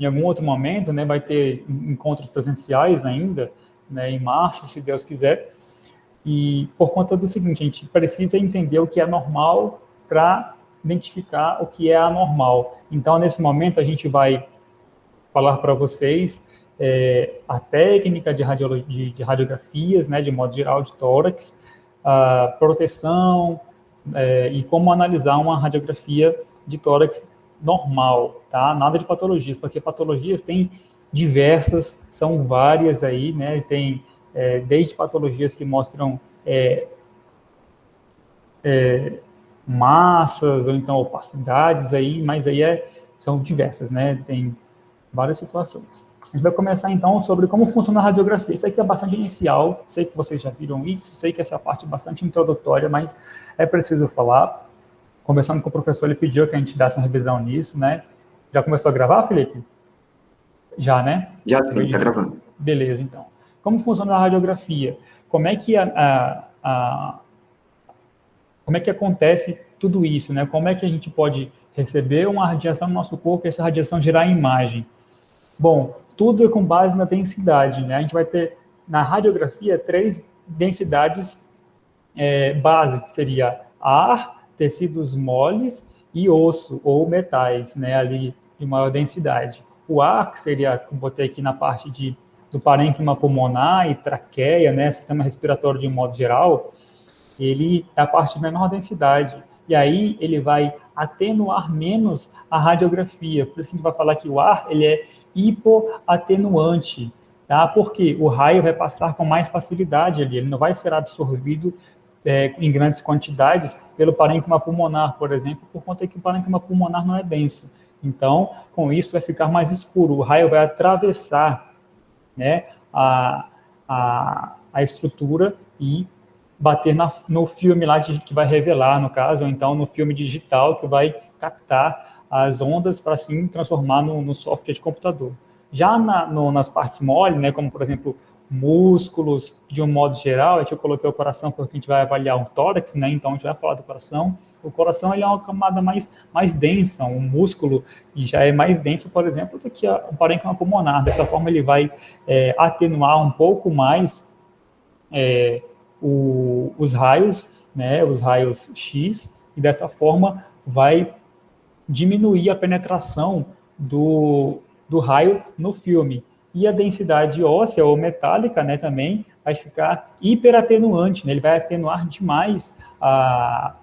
em algum outro momento, né, vai ter encontros presenciais ainda, né, em março, se Deus quiser, e por conta do seguinte, a gente precisa entender o que é normal para identificar o que é anormal. Então, nesse momento, a gente vai falar para vocês a técnica de radiografias, né, de modo geral, de tórax, a proteção e como analisar uma radiografia de tórax normal, tá? Nada de patologias, porque patologias tem diversas, são várias aí, né? Tem desde patologias que mostram massas ou então opacidades aí, mas aí são diversas, né? Tem várias situações. A gente vai começar então sobre como funciona a radiografia. Isso aqui é bastante inicial, sei que vocês já viram isso, sei que essa parte é bastante introdutória, mas é preciso falar. Conversando com o professor, ele pediu que a gente desse uma revisão nisso, né? Já começou a gravar, Felipe? Já, né? Já sim, está gravando. Beleza, então. Como funciona a radiografia? Como é que como é que acontece tudo isso, né? Como é que a gente pode receber uma radiação no nosso corpo e essa radiação gerar imagem? Bom, tudo é com base na densidade, né? A gente vai ter, na radiografia, 3 densidades base, que seria ar, tecidos moles e osso ou metais, né, ali de maior densidade. O ar, que seria, como botei aqui na parte do parênquima pulmonar e traqueia, né, sistema respiratório de um modo geral, ele é a parte de menor densidade. E aí ele vai atenuar menos a radiografia. Por isso que a gente vai falar que o ar ele é hipoatenuante, tá? Porque o raio vai passar com mais facilidade ali, ele não vai ser absorvido em grandes quantidades pelo parênquima pulmonar, por exemplo, por conta que o parênquima pulmonar não é denso. Então, com isso, vai ficar mais escuro. O raio vai atravessar, né, a estrutura e bater no filme lá que vai revelar, no caso, ou então no filme digital que vai captar as ondas para, assim, transformar no software de computador. Já nas partes mole, né, como, por exemplo, músculos, de um modo geral, aqui eu coloquei o coração porque a gente vai avaliar o tórax, né, então a gente vai falar do coração. O coração ele é uma camada mais densa, um músculo e já é mais denso, por exemplo, do que o parênquima pulmonar. Dessa forma, ele vai atenuar um pouco mais os raios, né, os raios X, e dessa forma vai diminuir a penetração do raio no filme. E a densidade óssea ou metálica, né, também vai ficar hiperatenuante, né, ele vai atenuar demais a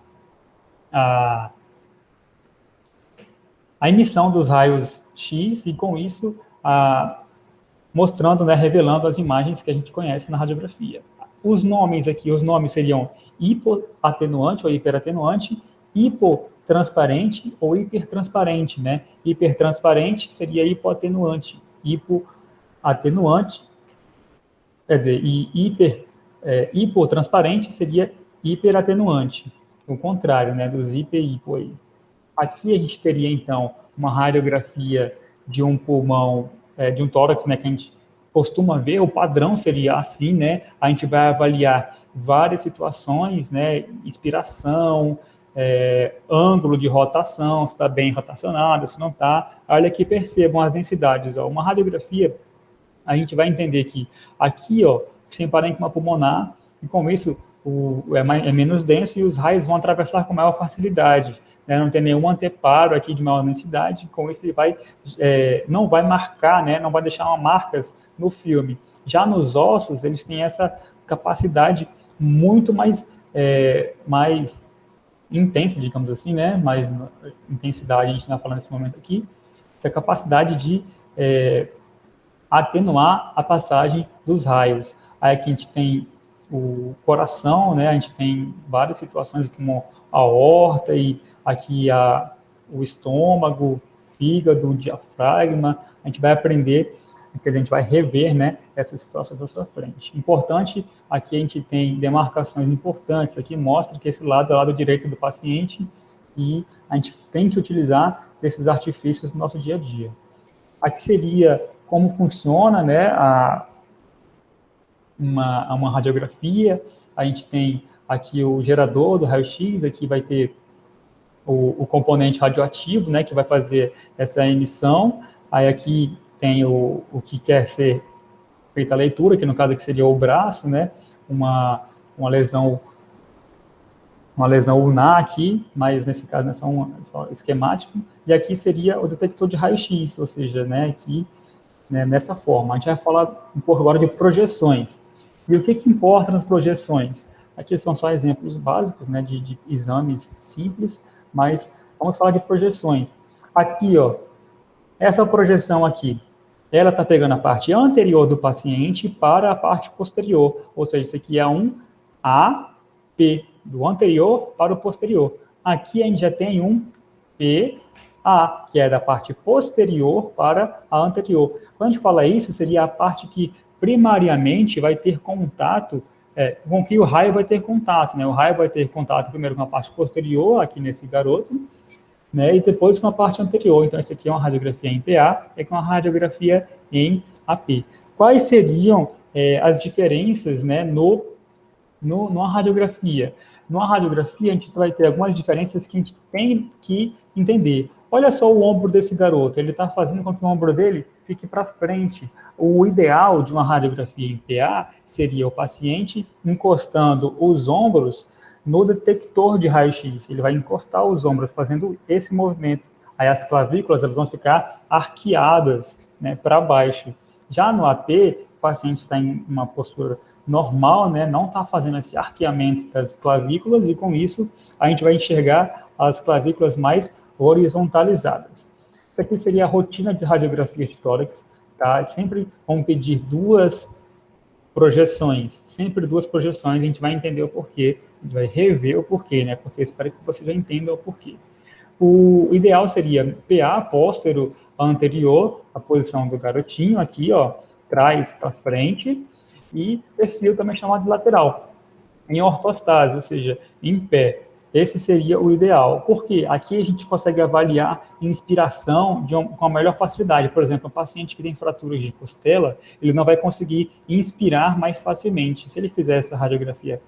emissão dos raios X e, com isso, mostrando, né, revelando as imagens que a gente conhece na radiografia. Os nomes seriam hipoatenuante ou hiperatenuante, hipotransparente ou hipertransparente, né? Hipertransparente seria hipoatenuante, hipoatenuante, quer dizer, hipotransparente seria hiperatenuante, o contrário, né, dos hiper e hipo aí. Aqui a gente teria, então, uma radiografia de um pulmão, de um tórax, né, que a gente costuma ver, o padrão seria assim, né, a gente vai avaliar várias situações, né, inspiração, ângulo de rotação, se está bem rotacionada, se não está. Olha aqui, percebam as densidades, ó. Uma radiografia, a gente vai entender que aqui, ó, sem parênquima pulmonar, e com isso é menos denso e os raios vão atravessar com maior facilidade. Né, não tem nenhum anteparo aqui de maior densidade, com isso ele não vai marcar, né, não vai deixar marcas no filme. Já nos ossos, eles têm essa capacidade muito mais intensa, digamos assim, né, mais intensidade, a gente está falando nesse momento aqui, essa capacidade de atenuar a passagem dos raios. Aí aqui a gente tem o coração, né, a gente tem várias situações como a aorta e aqui o estômago, fígado, diafragma, a gente vai aprender, quer dizer, a gente vai rever, né, essas situações da sua frente. Importante, aqui a gente tem demarcações importantes, aqui mostra que esse lado é o lado direito do paciente e a gente tem que utilizar esses artifícios no nosso dia a dia. Aqui seria como funciona, né, uma radiografia, a gente tem aqui o gerador do raio-x, aqui vai ter o componente radioativo, né, que vai fazer essa emissão, Aí aqui tem o que quer ser feita a leitura, que no caso aqui seria o braço, né? Uma lesão ulnar aqui, mas nesse caso é só esquemático. E aqui seria o detector de raio-x, ou seja, né, aqui, né, nessa forma. A gente vai falar um pouco agora de projeções. E o que importa nas projeções? Aqui são só exemplos básicos, né, de exames simples, mas vamos falar de projeções. Aqui, ó, essa projeção aqui, ela está pegando a parte anterior do paciente para a parte posterior, ou seja, isso aqui é um AP, do anterior para o posterior. Aqui a gente já tem um PA, que é da parte posterior para a anterior. Quando a gente fala isso, seria a parte que primariamente vai ter contato, com que o raio vai ter contato, né? O raio vai ter contato primeiro com a parte posterior, aqui nesse garoto, né, e depois com a parte anterior. Então, esse aqui é uma radiografia em PA e com uma radiografia em AP. Quais seriam as diferenças, né, numa radiografia? Numa radiografia, a gente vai ter algumas diferenças que a gente tem que entender. Olha só o ombro desse garoto, ele está fazendo com que o ombro dele fique para frente. O ideal de uma radiografia em PA seria o paciente encostando os ombros no detector de raio-x. Ele vai encostar os ombros fazendo esse movimento. Aí as clavículas elas vão ficar arqueadas, né, para baixo. Já no AP, o paciente está em uma postura normal, né, não está fazendo esse arqueamento das clavículas e com isso a gente vai enxergar as clavículas mais horizontalizadas. Isso aqui seria a rotina de radiografia de tórax, tá? Sempre vamos pedir sempre duas projeções, a gente vai entender o porquê, a gente vai rever o porquê, né? Porque eu espero que você já entenda o porquê. O ideal seria PA póstero anterior, a posição do garotinho aqui, ó, trás para frente, e perfil também chamado de lateral, em ortostase, ou seja, em pé. Esse seria o ideal, porque aqui a gente consegue avaliar inspiração com a melhor facilidade. Por exemplo, um paciente que tem fraturas de costela, ele não vai conseguir inspirar mais facilmente. Se ele fizer essa radiografia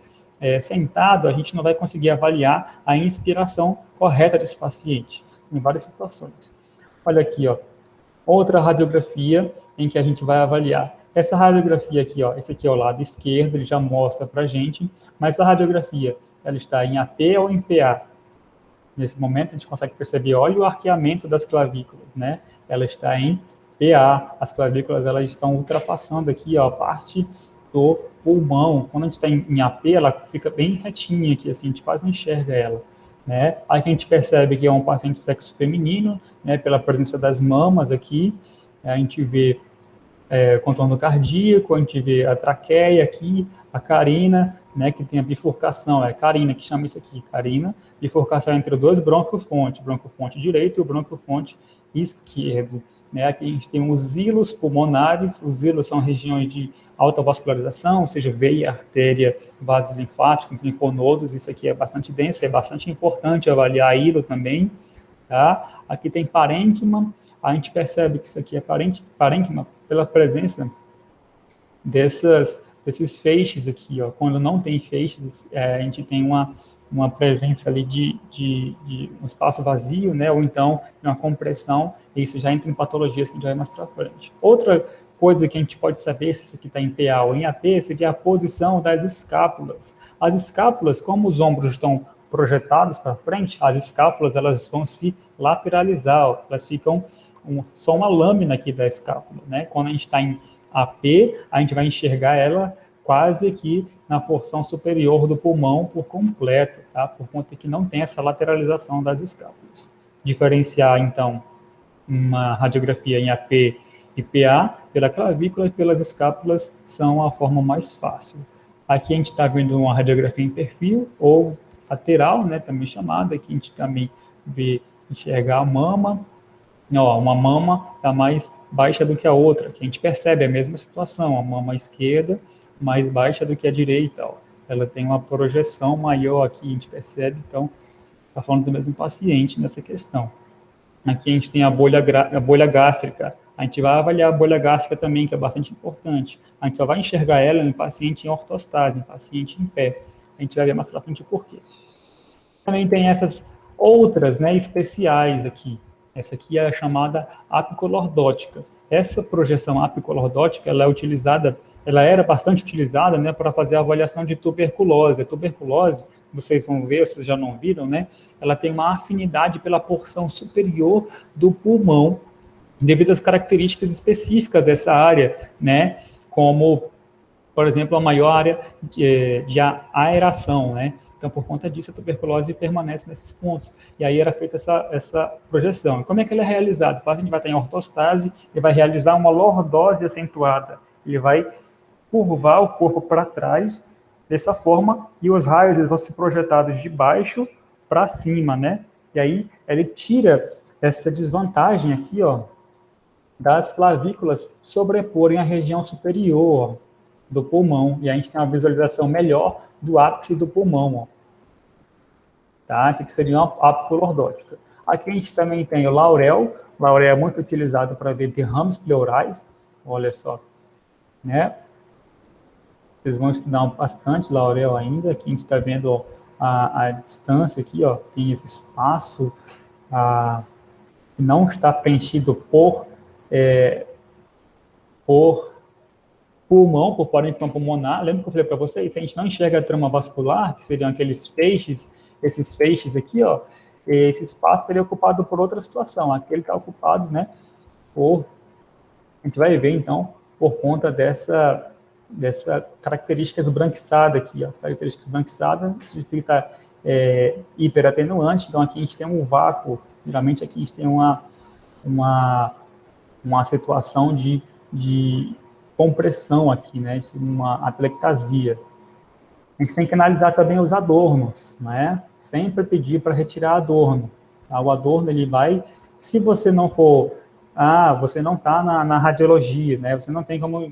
sentado, a gente não vai conseguir avaliar a inspiração correta desse paciente, em várias situações. Olha aqui, ó, outra radiografia em que a gente vai avaliar. Essa radiografia aqui, ó, esse aqui é o lado esquerdo, ele já mostra para a gente, mas essa radiografia, ela está em AP ou em PA? Nesse momento, a gente consegue perceber, olha o arqueamento das clavículas, né? Ela está em PA, as clavículas, elas estão ultrapassando aqui, ó, a parte do pulmão. Quando a gente está em AP, ela fica bem retinha aqui, assim, a gente quase não enxerga ela, né? Aí a gente percebe que é um paciente de sexo feminino, né, pela presença das mamas aqui, a gente vê contorno cardíaco, a gente vê a traqueia aqui, a carina, né, que tem a bifurcação, é carina que chama isso aqui, carina, bifurcação entre dois bronquiofonte direito e o bronquiofonte esquerdo. Né? Aqui a gente tem os hilos pulmonares, os hilos são regiões de alta vascularização, ou seja, veia, artéria, vasos linfáticos, linfonodos, isso aqui é bastante denso, é bastante importante avaliar hilo também. Tá? Aqui tem parênquima, a gente percebe que isso aqui é parênquima pela presença desses feixes aqui, ó. Quando não tem feixes, a gente tem uma presença ali de um espaço vazio, né, ou então uma compressão, e isso já entra em patologias que a gente vai mais para frente. Outra coisa que a gente pode saber se isso aqui está em PA ou em AP seria a posição das escápulas. As escápulas, como os ombros estão projetados para frente, as escápulas elas vão se lateralizar, ó, elas ficam só uma lâmina aqui da escápula, né? Quando a gente está em AP, a gente vai enxergar ela quase aqui na porção superior do pulmão por completo, tá? Por conta que não tem essa lateralização das escápulas. Diferenciar, então, uma radiografia em AP e PA pela clavícula e pelas escápulas são a forma mais fácil. Aqui a gente está vendo uma radiografia em perfil ou lateral, né? Também chamada, aqui a gente também vê enxergar a mama. Ó, uma mama está mais baixa do que a outra, que a gente percebe a mesma situação, a mama esquerda mais baixa do que a direita, ó. Ela tem uma projeção maior aqui, a gente percebe, então, está falando do mesmo paciente nessa questão. Aqui a gente tem a bolha gástrica, a gente vai avaliar a bolha gástrica também, que é bastante importante. A gente só vai enxergar ela em paciente em ortostase, em paciente em pé. A gente vai ver mais pra frente o porquê. Também tem essas outras, né, especiais aqui. Essa aqui é a chamada apicolordótica. Essa projeção apicolordótica, ela era bastante utilizada, né, para fazer a avaliação de tuberculose. A tuberculose, vocês vão ver, vocês já não viram, né, ela tem uma afinidade pela porção superior do pulmão, devido às características específicas dessa área, né, como, por exemplo, a maior área de aeração, né. Então, por conta disso, a tuberculose permanece nesses pontos. E aí era feita essa projeção. E como é que ela é realizada? O paciente vai estar em ortostase, ele vai realizar uma lordose acentuada. Ele vai curvar o corpo para trás, dessa forma, e os raios eles vão se projetados de baixo para cima, né? E aí ele tira essa desvantagem aqui, ó, das clavículas sobreporem a região superior, ó, do pulmão, e a gente tem uma visualização melhor do ápice do pulmão, ó. Tá? Essa aqui seria uma apicolordótica. Aqui a gente também tem o laurel. O laurel é muito utilizado para ver derrames pleurais, olha só, né? Vocês vão estudar bastante laurel ainda. Aqui a gente está vendo, ó, a distância aqui, ó, tem esse espaço que não está preenchido por pulmão, por parênquima pulmonar. Lembra que eu falei para vocês? Se a gente não enxerga a trama vascular, que seriam aqueles feixes, esses feixes aqui, ó, esse espaço seria ocupado por outra situação. Aqui ele está ocupado, né, a gente vai ver, então, por conta dessa característica esbranquiçada aqui, ó. As características esbranquiçadas significa hiperatenuante. Então, aqui a gente tem um vácuo, geralmente aqui a gente tem uma situação de compressão aqui, né, uma atelectasia. A gente tem que analisar também os adornos, né, sempre pedir para retirar adorno. Tá? O adorno, ele vai, se você não for, você não está na radiologia, né, você não tem como,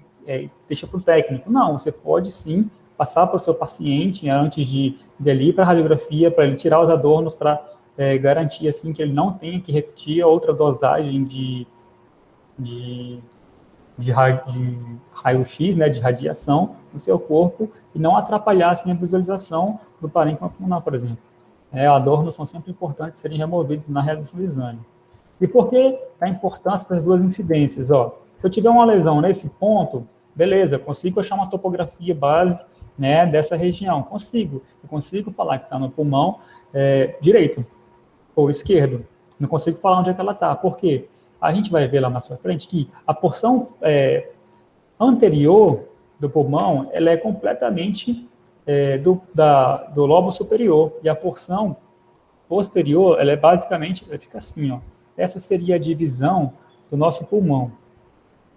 deixa para o técnico. Não, você pode sim passar para o seu paciente antes de ir para a radiografia, para ele tirar os adornos, para garantir, assim, que ele não tenha que repetir outra dosagem de raio-x, né, de radiação no seu corpo, e não atrapalhar, assim, a visualização do parênquima pulmonar, por exemplo. Adornos são sempre importantes serem removidos na realização do exame. E por que a importância das duas incidências? Ó, se eu tiver uma lesão nesse ponto, beleza, consigo achar uma topografia base, né, dessa região. Eu consigo falar que está no pulmão direito ou esquerdo. Não consigo falar onde é que ela está. Por quê? A gente vai ver lá mais para frente que a porção anterior do pulmão, ela é completamente do lobo superior, e a porção posterior, ela é basicamente, ela fica assim, ó. Essa seria a divisão do nosso pulmão.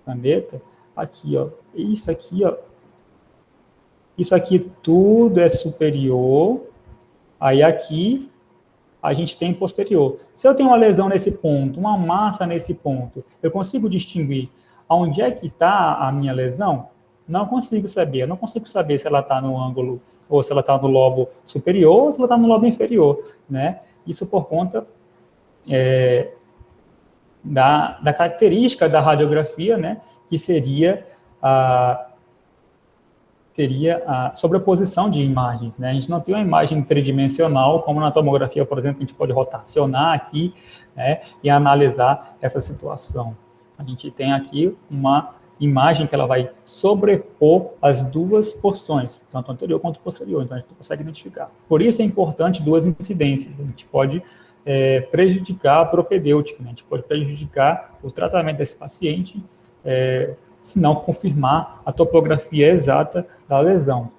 Caneta, aqui, ó. Isso aqui tudo é superior, aí aqui a gente tem posterior. Se eu tenho uma lesão nesse ponto, uma massa nesse ponto, eu consigo distinguir onde é que está a minha lesão? Não consigo saber. Eu não consigo saber se ela está no ângulo, ou se ela está no lobo superior, ou se ela está no lobo inferior, né? Isso por conta da característica da radiografia, né? Que seria a sobreposição de imagens, né? A gente não tem uma imagem tridimensional, como na tomografia, por exemplo, a gente pode rotacionar aqui, né, e analisar essa situação. A gente tem aqui uma imagem que ela vai sobrepor as duas porções, tanto anterior quanto posterior, então a gente consegue identificar. Por isso é importante duas incidências. A gente pode prejudicar a propedêutica, né? A gente pode prejudicar o tratamento desse paciente, se não confirmar a topografia exata da lesão.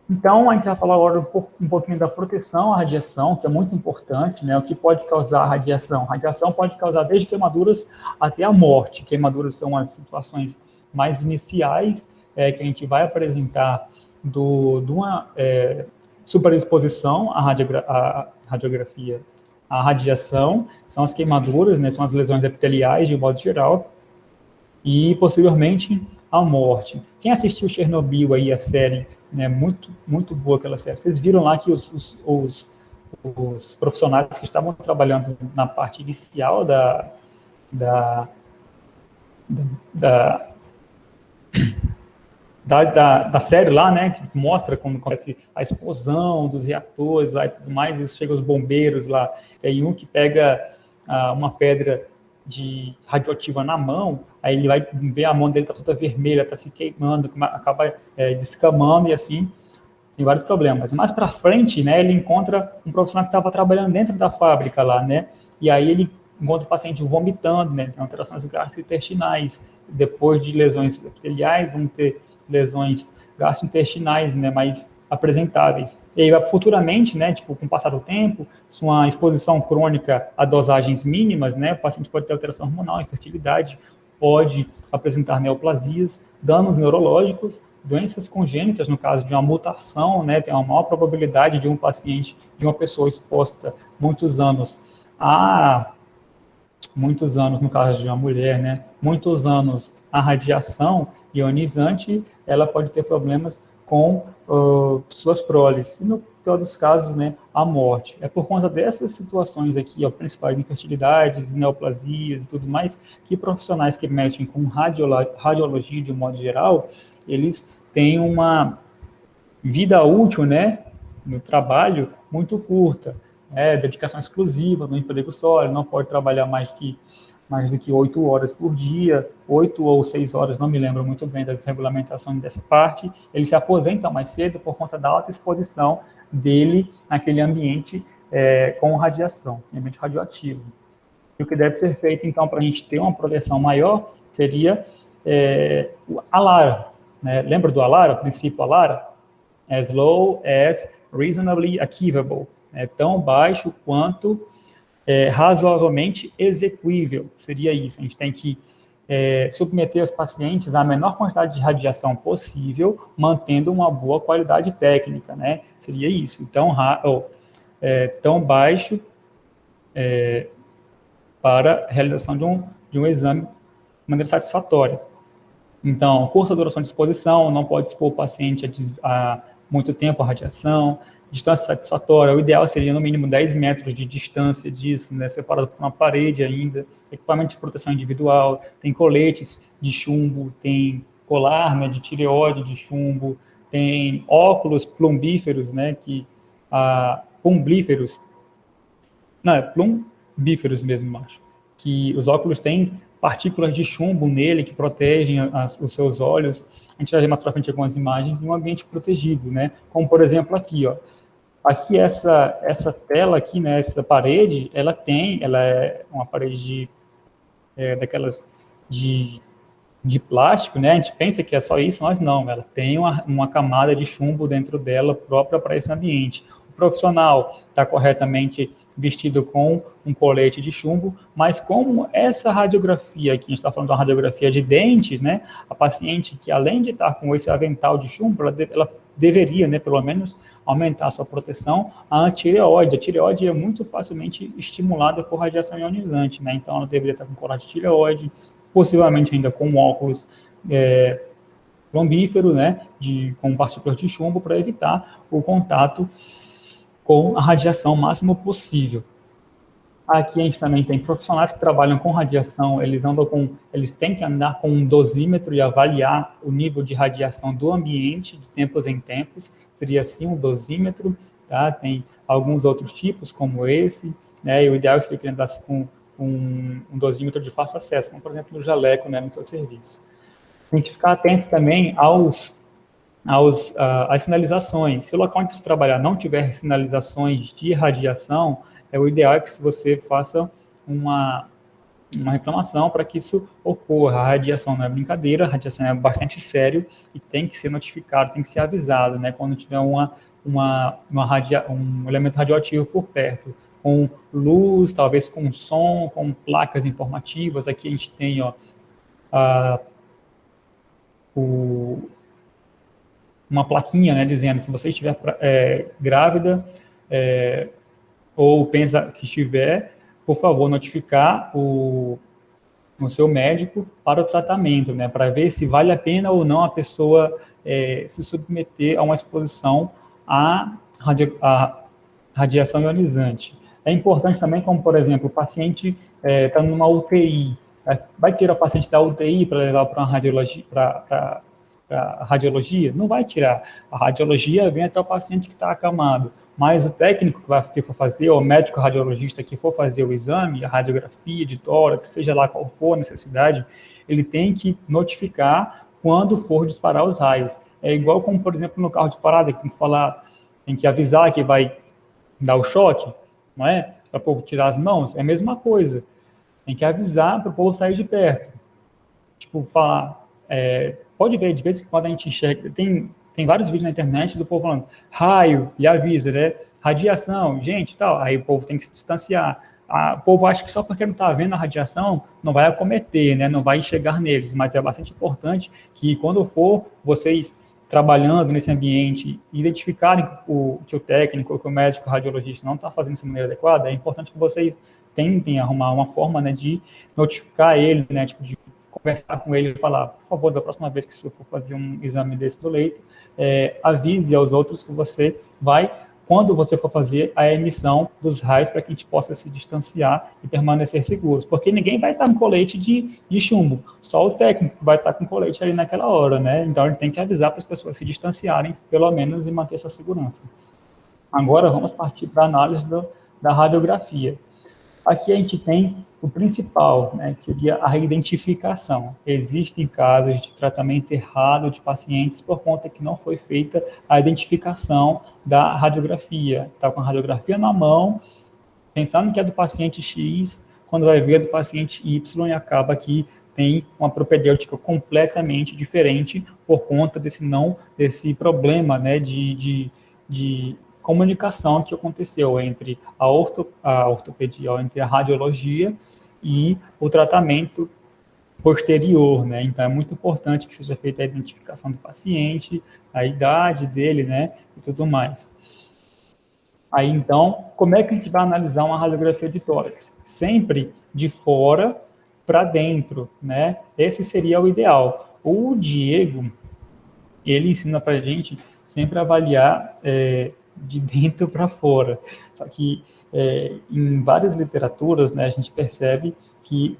Então, a gente vai falar agora um pouquinho da proteção à radiação, que é muito importante, né? O que pode causar a radiação? A radiação pode causar desde queimaduras até a morte. Queimaduras são as situações mais iniciais que a gente vai apresentar de uma superexposição à radiografia. A radiação são as queimaduras, né? São as lesões epiteliais, de modo geral, e posteriormente a morte. Quem assistiu Chernobyl aí, a série, né, muito, muito boa aquela série, vocês viram lá que os profissionais que estavam trabalhando na parte inicial da série lá, né, que mostra como acontece a explosão dos reatores lá e tudo mais, e chega os bombeiros lá, e um que pega uma pedra radioativa na mão, aí ele vai ver a mão dele está toda vermelha, está se queimando, acaba descamando e assim, tem vários problemas. Mais para frente, né, ele encontra um profissional que estava trabalhando dentro da fábrica lá, né, e aí ele encontra o paciente vomitando, né, tem alterações gastrointestinais, depois de lesões epiteliais, vão ter lesões gastrointestinais, né, mais apresentáveis. E aí, futuramente, né, tipo, com o passar do tempo, se uma exposição crônica a dosagens mínimas, né, o paciente pode ter alteração hormonal, infertilidade, pode apresentar neoplasias, danos neurológicos, doenças congênitas, no caso de uma mutação, né, tem uma maior probabilidade de um paciente, de uma pessoa exposta muitos anos, no caso de uma mulher, né, muitos anos à radiação ionizante, ela pode ter problemas com suas proles. E no pior dos casos, né, a morte. É por conta dessas situações aqui, principais infertilidades, neoplasias e tudo mais, que profissionais que mexem com radiologia de um modo geral, eles têm uma vida útil, né, no trabalho muito curta, dedicação exclusiva no emprego sólido, não pode trabalhar mais do que 8 horas por dia, 8 ou 6 horas, não me lembro muito bem das regulamentações dessa parte. Ele se aposenta mais cedo por conta da alta exposição dele naquele ambiente com radiação, ambiente radioativo. E o que deve ser feito, então, para a gente ter uma proteção maior, seria o ALARA. Né? Lembra do ALARA, o princípio ALARA? As low as reasonably achievable. Tão baixo quanto razoavelmente execuível, seria isso. A gente tem que submeter os pacientes à menor quantidade de radiação possível, mantendo uma boa qualidade técnica, né? Seria isso. Então, tão baixo para a realização de um exame de maneira satisfatória. Então, curta duração de exposição, não pode expor o paciente a muito tempo à radiação, distância satisfatória, o ideal seria no mínimo 10 metros de distância disso, né, separado por uma parede ainda, equipamento de proteção individual, tem coletes de chumbo, tem colar, né, de tireoide de chumbo, tem óculos plumbíferos, né, plumbíferos mesmo, acho, que os óculos têm partículas de chumbo nele que protegem os seus olhos. A gente vai ver mais pra frente algumas imagens em um ambiente protegido, né, como por exemplo aqui, ó. Aqui essa tela aqui, né, essa parede, ela é uma parede daquelas de plástico, né? A gente pensa que é só isso, mas não, ela tem uma camada de chumbo dentro dela própria para esse ambiente. O profissional está corretamente vestido com um colete de chumbo, mas como essa radiografia aqui, a gente está falando de uma radiografia de dentes, né? A paciente que além de estar com esse avental de chumbo, ela deveria, né, pelo menos, aumentar a sua proteção à tireoide. A tireoide é muito facilmente estimulada por radiação ionizante, né? Então ela deveria estar com colar de tireoide, possivelmente ainda com óculos plombífero, né, com partículas de chumbo, para evitar o contato com a radiação o máximo possível. Aqui a gente também tem profissionais que trabalham com radiação, eles têm que andar com um dosímetro e avaliar o nível de radiação do ambiente de tempos em tempos, seria assim um dosímetro, tá? Tem alguns outros tipos como esse, né, e o ideal seria que ele andasse com um dosímetro de fácil acesso, como por exemplo no jaleco, né, no seu serviço. Tem que ficar atento também às sinalizações. Se o local onde você trabalhar não tiver sinalizações de radiação, o ideal é que você faça uma reclamação para que isso ocorra. A radiação não é brincadeira, a radiação é bastante sério e tem que ser notificado, tem que ser avisado, né, quando tiver um elemento radioativo por perto, com luz, talvez com som, com placas informativas. Aqui a gente tem, ó, uma plaquinha, né, dizendo se você estiver grávida ou pensa que estiver, por favor, notificar o seu médico para o tratamento, né, para ver se vale a pena ou não a pessoa se submeter a uma exposição à radiação ionizante. É importante também, como, por exemplo, o paciente está numa UTI, vai ter a paciente da UTI para levar para uma radiologia, para a radiologia? Não vai tirar. A radiologia vem até o paciente que está acamado, mas o técnico que for fazer, ou o médico radiologista que for fazer o exame, a radiografia de tórax, seja lá qual for a necessidade, ele tem que notificar quando for disparar os raios. É igual como, por exemplo, no carro de parada, que tem que falar, tem que avisar que vai dar o choque, não é? Para o povo tirar as mãos, é a mesma coisa. Tem que avisar para o povo sair de perto. Tipo, falar, pode ver, de vez em quando a gente enxerga, tem vários vídeos na internet do povo falando raio, e avisa, né? Radiação, gente, tal. Aí o povo tem que se distanciar. O povo acha que só porque não está vendo a radiação, não vai acometer, né? Não vai chegar neles, mas é bastante importante que quando for vocês trabalhando nesse ambiente, identificarem que o técnico, que o médico, o radiologista não está fazendo isso de maneira adequada, é importante que vocês tentem arrumar uma forma, né, de notificar ele, né, tipo, de conversar com ele e falar, por favor, da próxima vez que você for fazer um exame desse do leito, avise aos outros que você vai, quando você for fazer a emissão dos raios, para que a gente possa se distanciar e permanecer seguros, porque ninguém vai estar com colete de chumbo, só o técnico vai estar com colete ali naquela hora, né? Então ele tem que avisar para as pessoas se distanciarem, pelo menos, e manter essa segurança. Agora vamos partir para a análise da radiografia. Aqui a gente tem o principal, né, que seria a identificação. Existem casos de tratamento errado de pacientes por conta que não foi feita a identificação da radiografia. Está com a radiografia na mão, pensando que é do paciente X, quando vai ver é do paciente Y e acaba que tem uma propedêutica completamente diferente por conta desse problema, né, de comunicação que aconteceu entre a ortopedia, entre a radiologia e o tratamento posterior, né? Então, é muito importante que seja feita a identificação do paciente, a idade dele, né, e tudo mais. Aí, então, como é que a gente vai analisar uma radiografia de tórax? Sempre de fora para dentro, né? Esse seria o ideal. O Diego, ele ensina para a gente sempre avaliar de dentro para fora. Só que em várias literaturas, né, a gente percebe que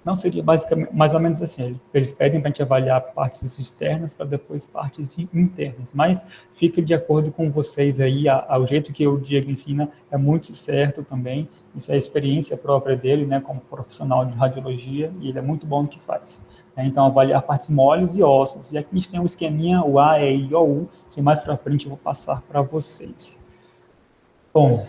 não seria basicamente mais ou menos assim. Eles pedem para a gente avaliar partes externas para depois partes internas, mas fica de acordo com vocês aí, o jeito que o Diego ensina é muito certo também. Isso é a experiência própria dele, né, como profissional de radiologia, e ele é muito bom no que faz. Então, avaliar partes moles e ossos. E aqui a gente tem um esqueminha, o A, E, I, O, U, que mais para frente eu vou passar para vocês. Bom,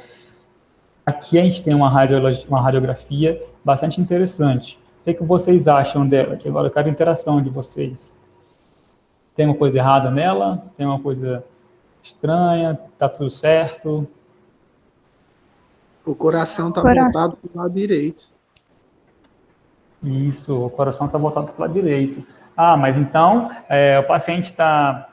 aqui a gente tem uma radiografia bastante interessante. O que vocês acham dela? Que agora eu quero a interação de vocês. Tem uma coisa errada nela? Tem uma coisa estranha? Tá tudo certo? O coração está voltado para o lado direito. Isso, o coração está voltado para o lado direito. Ah, mas então o paciente está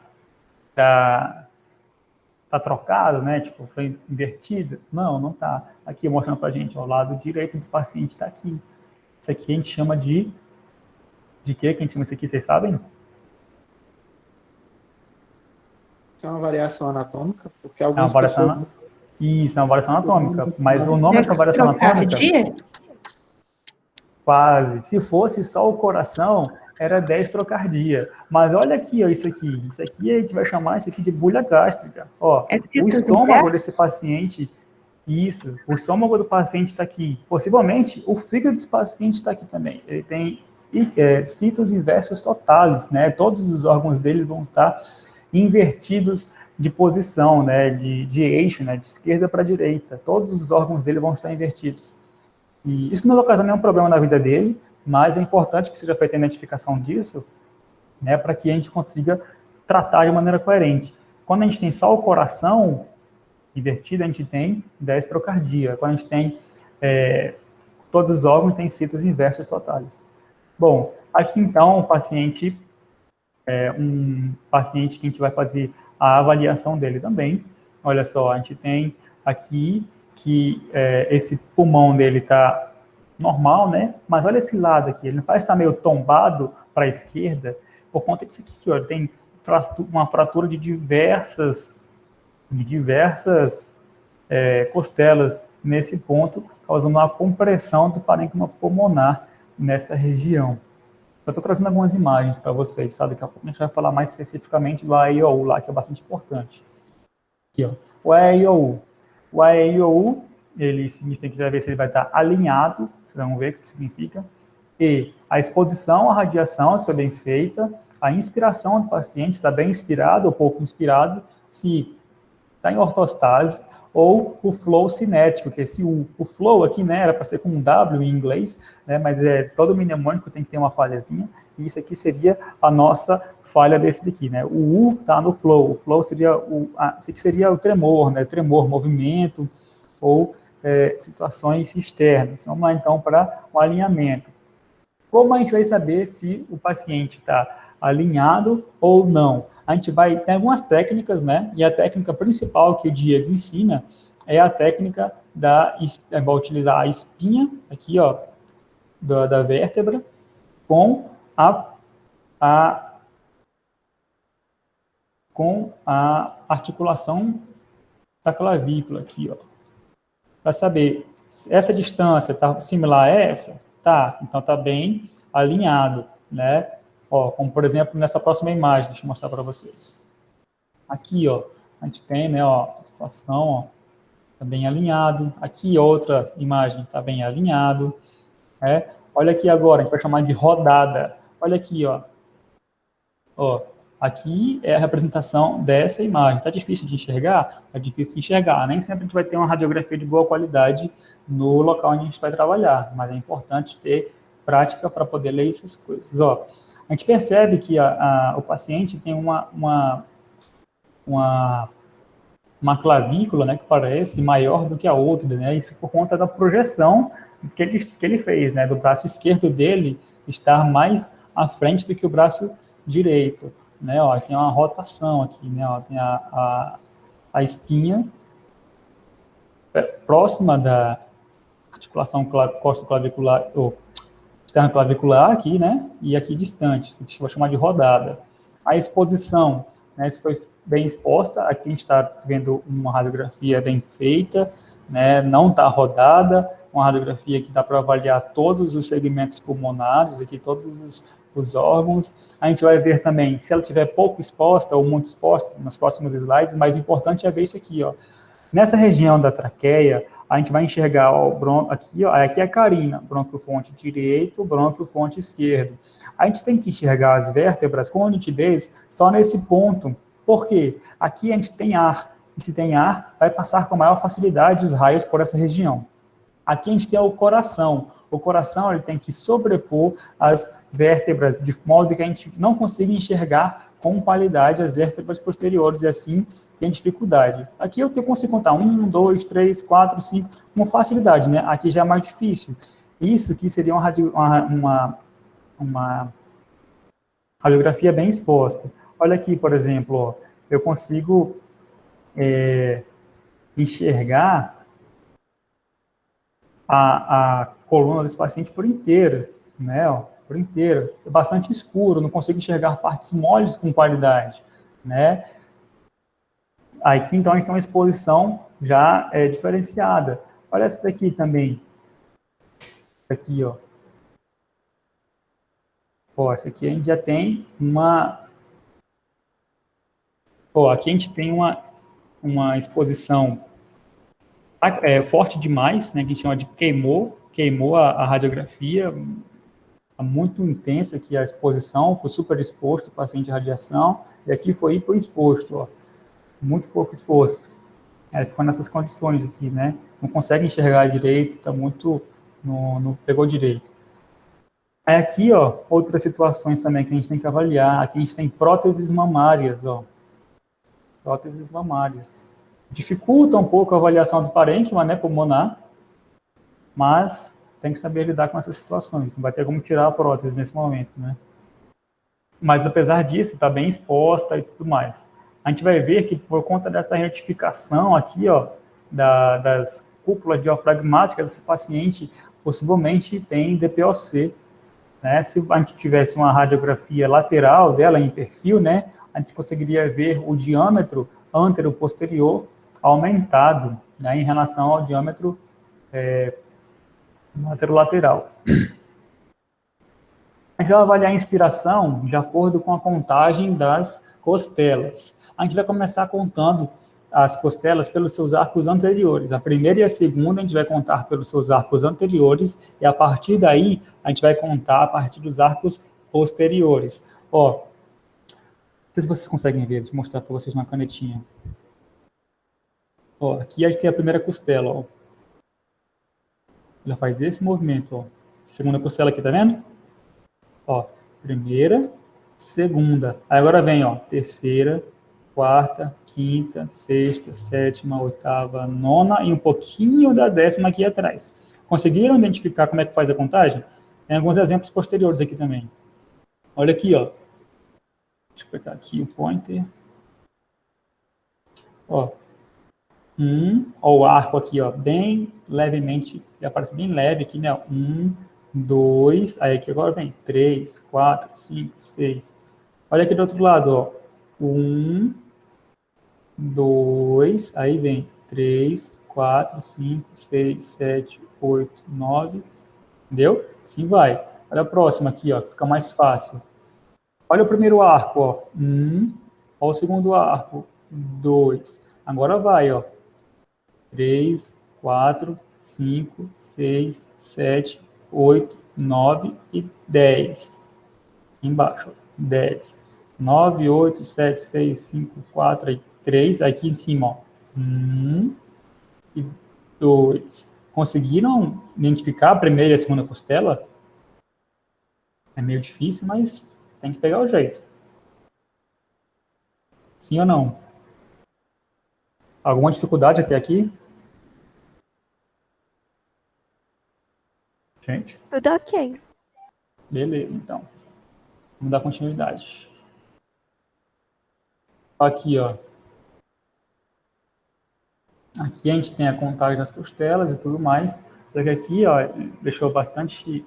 trocado, né? Tipo, foi invertido? Não, não está. Aqui mostrando para a gente, ó, o lado direito do paciente está aqui. Isso aqui a gente chama de quê? Que a gente chama isso aqui, vocês sabem? Isso é uma variação anatômica, porque algumas é uma variação, pessoas... Isso, é uma variação anatômica. Mas o nome dessa variação anatômica... Quase. Se fosse só o coração, era dextrocardia. Mas olha aqui, ó, isso aqui. Isso aqui a gente vai chamar isso aqui de bulha gástrica. Ó, o estômago desse paciente, isso, o estômago do paciente está aqui. Possivelmente, o fígado desse paciente está aqui também. Ele tem citos inversos totais, né? Todos os órgãos dele vão estar invertidos de posição, né? De eixo, né? De esquerda para direita. Todos os órgãos dele vão estar invertidos. E isso não vai causar nenhum problema na vida dele, mas é importante que seja feita a identificação disso, né, para que a gente consiga tratar de maneira coerente. Quando a gente tem só o coração invertido, a gente tem dextrocardia. Quando a gente tem todos os órgãos, tem citos inversos totais. Bom, aqui então um paciente que a gente vai fazer a avaliação dele também. Olha só, a gente tem aqui que esse pulmão dele está normal, né? Mas olha esse lado aqui, ele parece estar meio tombado para a esquerda, por conta disso aqui, ó, ele tem uma fratura de diversas costelas nesse ponto, causando uma compressão do parênquima pulmonar nessa região. Eu estou trazendo algumas imagens para vocês, sabe? Daqui a pouco a gente vai falar mais especificamente do AEIOU lá, que é bastante importante. Aqui, ó. O AEIOU. O AEIOU, ele significa que vai ver se ele vai estar alinhado, vocês vão ver o que significa. E a exposição à radiação, se foi bem feita, a inspiração do paciente está bem inspirado ou pouco inspirado, se está em ortostase, ou o flow cinético, que é esse U. O flow aqui, né, era para ser com um W em inglês, né, mas todo mnemônico tem que ter uma falhazinha, e isso aqui seria a nossa falha desse daqui, né? O U está no flow. O flow seria isso aqui seria o tremor, né? Tremor, movimento, ou situações externas. Vamos lá, então, para o alinhamento. Como a gente vai saber se o paciente está alinhado ou não? A gente tem algumas técnicas, né? E a técnica principal que o Diego ensina é a técnica vai utilizar a espinha aqui, ó, da vértebra com a articulação da clavícula aqui, ó. Para saber se essa distância está similar a essa, tá? Então está bem alinhado, né? Ó, como por exemplo nessa próxima imagem, deixa eu mostrar para vocês. Aqui, ó, a gente tem, né, ó, a situação, ó, tá bem alinhado. Aqui outra imagem tá bem alinhado, né? Olha aqui agora, a gente vai chamar de rodada. Olha aqui, ó. Ó, aqui é a representação dessa imagem. Tá difícil de enxergar? É difícil de enxergar. Nem sempre a gente vai ter uma radiografia de boa qualidade no local onde a gente vai trabalhar, mas é importante ter prática para poder ler essas coisas. Ó, a gente percebe que o paciente tem uma clavícula, né, que parece maior do que a outra, né? Isso por conta da projeção que ele fez, né, do braço esquerdo dele estar mais à frente do que o braço direito, né? Ó, tem uma rotação aqui, né? Ó, tem a espinha próxima da articulação costoclavicular ou externa clavicular aqui, né? E aqui distante, isso que eu vou chamar de rodada. A exposição, né? Isso foi bem exposta. Aqui a gente está vendo uma radiografia bem feita, né? Não está rodada, uma radiografia que dá para avaliar todos os segmentos pulmonares, aqui todos os órgãos. A gente vai ver também se ela estiver pouco exposta ou muito exposta nos próximos slides, mas o importante é ver isso aqui, ó. Nessa região da traqueia, a gente vai enxergar ó, aqui é a carina, brônquio-fonte direito, brônquio-fonte esquerdo. A gente tem que enxergar as vértebras com nitidez só nesse ponto. Por quê? Aqui a gente tem ar, e se tem ar, vai passar com maior facilidade os raios por essa região. Aqui a gente tem o coração. O coração ele tem que sobrepor as vértebras, de modo que a gente não consiga enxergar com qualidade as vértebras posteriores, e assim tem dificuldade. Aqui eu consigo contar 1, 2, 3, 4, 5, com facilidade, né? Aqui já é mais difícil. Isso aqui seria uma radiografia bem exposta. Olha aqui, por exemplo, ó, eu consigo enxergar a coluna desse paciente por inteira, né? Ó, por inteira. É bastante escuro, não consigo enxergar partes moles com qualidade, né? Aqui, então, a gente tem uma exposição já diferenciada. Olha essa daqui também. Aqui, ó. Ó, essa aqui a gente já tem uma... Ó, aqui a gente tem uma exposição forte demais, né, que a gente chama de queimou a radiografia, muito intensa aqui a exposição, foi super exposto o paciente de radiação, e aqui foi hipoexposto, ó, muito pouco exposto. Ficou nessas condições aqui, né, não consegue enxergar direito, tá muito, não pegou direito. Aí aqui, ó, outras situações também que a gente tem que avaliar, aqui a gente tem próteses mamárias, ó, próteses mamárias. Dificulta um pouco a avaliação do parênquima, né, pulmonar, mas tem que saber lidar com essas situações. Não vai ter como tirar a prótese nesse momento, né? Mas apesar disso, está bem exposta e tudo mais. A gente vai ver que por conta dessa retificação aqui, ó, das cúpulas diafragmáticas, esse paciente possivelmente tem DPOC, né? Se a gente tivesse uma radiografia lateral dela em perfil, né, a gente conseguiria ver o diâmetro antero-posterior aumentado, né, em relação ao diâmetro lateral. A gente vai avaliar a inspiração de acordo com a contagem das costelas. A gente vai começar contando as costelas pelos seus arcos anteriores. A primeira e a segunda a gente vai contar pelos seus arcos anteriores e a partir daí a gente vai contar a partir dos arcos posteriores. Ó, não sei se vocês conseguem ver, vou mostrar para vocês na canetinha. Ó, aqui a gente tem a primeira costela, ó. Ela faz esse movimento, ó. Segunda costela aqui, tá vendo? Ó, primeira, segunda. Aí agora vem, ó, terceira, quarta, quinta, sexta, sétima, oitava, nona e um pouquinho da décima aqui atrás. Conseguiram identificar como é que faz a contagem? Tem alguns exemplos posteriores aqui também. Olha aqui, ó. Deixa eu pegar aqui o pointer. Ó, ó o arco aqui, ó, bem levemente, ele aparece bem leve aqui, né? 1, 2, aí aqui agora vem 3, 4, 5, 6. Olha aqui do outro lado, ó. 1, 2, aí vem 3, 4, 5, 6, 7, 8, 9. Entendeu? Assim vai. Olha a próxima aqui, ó, fica mais fácil. Olha o primeiro arco, ó. 1. Olha o segundo arco. 2. Agora vai, ó. 3, 4, 5, 6, 7, 8, 9 e 10. Aqui embaixo, ó. 10. 9, 8, 7, 6, 5, 4 e 3. Aqui em cima, ó. 1 e 2. Conseguiram identificar a primeira e a segunda costela? É meio difícil, mas tem que pegar o jeito. Sim ou não? Alguma dificuldade até aqui? Gente? Tudo ok. Beleza, então. Vamos dar continuidade. Aqui, ó. Aqui a gente tem a contagem das costelas e tudo mais. Só que aqui, ó, deixou bastante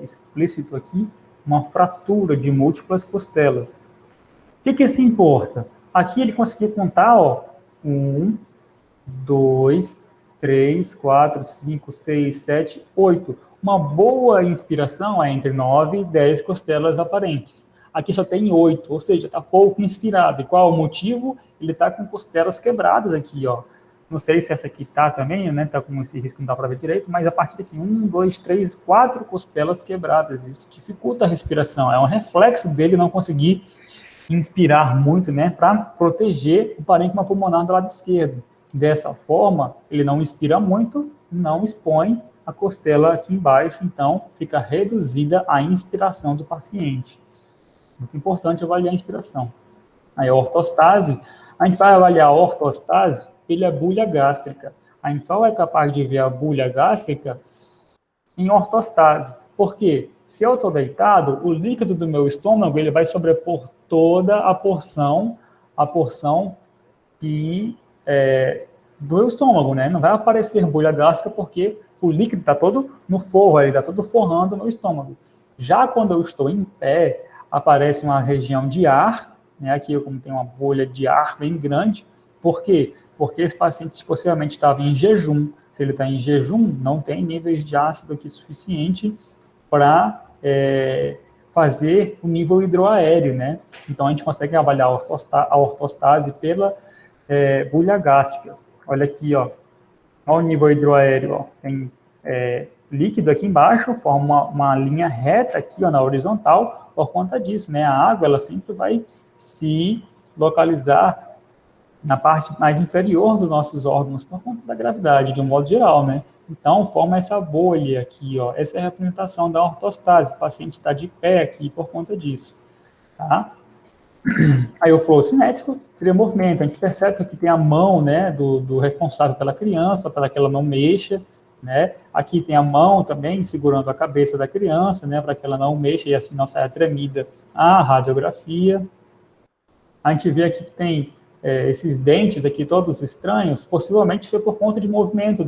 explícito aqui uma fratura de múltiplas costelas. O que isso importa? Aqui ele conseguiu contar, ó, 1, 2, 3, 4, 5, 6, 7, 8. Uma boa inspiração é entre 9 e 10 costelas aparentes. Aqui só tem 8, ou seja, está pouco inspirado. E qual o motivo? Ele está com costelas quebradas aqui, ó. Não sei se essa aqui está também, né? Está com esse risco, não dá para ver direito, mas a partir daqui, 1, 2, 3, 4 costelas quebradas. Isso dificulta a respiração. É um reflexo dele não conseguir inspirar muito, né? Para proteger o parênquima pulmonar do lado esquerdo. Dessa forma, ele não inspira muito, não expõe a costela aqui embaixo, então fica reduzida a inspiração do paciente. Muito importante avaliar a inspiração. Aí a ortostase, a gente vai avaliar a ortostase pela bulha gástrica. A gente só é capaz de ver a bulha gástrica em ortostase. Por quê? Se eu estou deitado, o líquido do meu estômago ele vai sobrepor toda a porção que do meu estômago, né? Não vai aparecer bolha gástrica porque o líquido está todo no forro, ele está todo forrando o meu estômago. Já quando eu estou em pé, aparece uma região de ar, né? Aqui eu como tenho uma bolha de ar bem grande. Por quê? Porque esse paciente possivelmente estava em jejum. Se ele está em jejum, não tem níveis de ácido aqui suficiente para fazer o nível hidroaéreo, né? Então a gente consegue avaliar a ortostase pela bulha gástrica. Olha aqui, ó. Olha o nível hidroaéreo, ó. Tem líquido aqui embaixo, forma uma linha reta aqui, ó, na horizontal, por conta disso, né? A água, ela sempre vai se localizar na parte mais inferior dos nossos órgãos, por conta da gravidade, de um modo geral, né? Então, forma essa bolha aqui, ó. Essa é a representação da ortostase. O paciente está de pé aqui por conta disso, tá? Aí o flow cinético seria movimento. A gente percebe que aqui tem a mão, né, do responsável pela criança, para que ela não mexa, né? Aqui tem a mão também segurando a cabeça da criança, né, para que ela não mexa e assim não saia tremida a radiografia. A gente vê aqui que tem esses dentes aqui todos estranhos, possivelmente foi por conta de movimento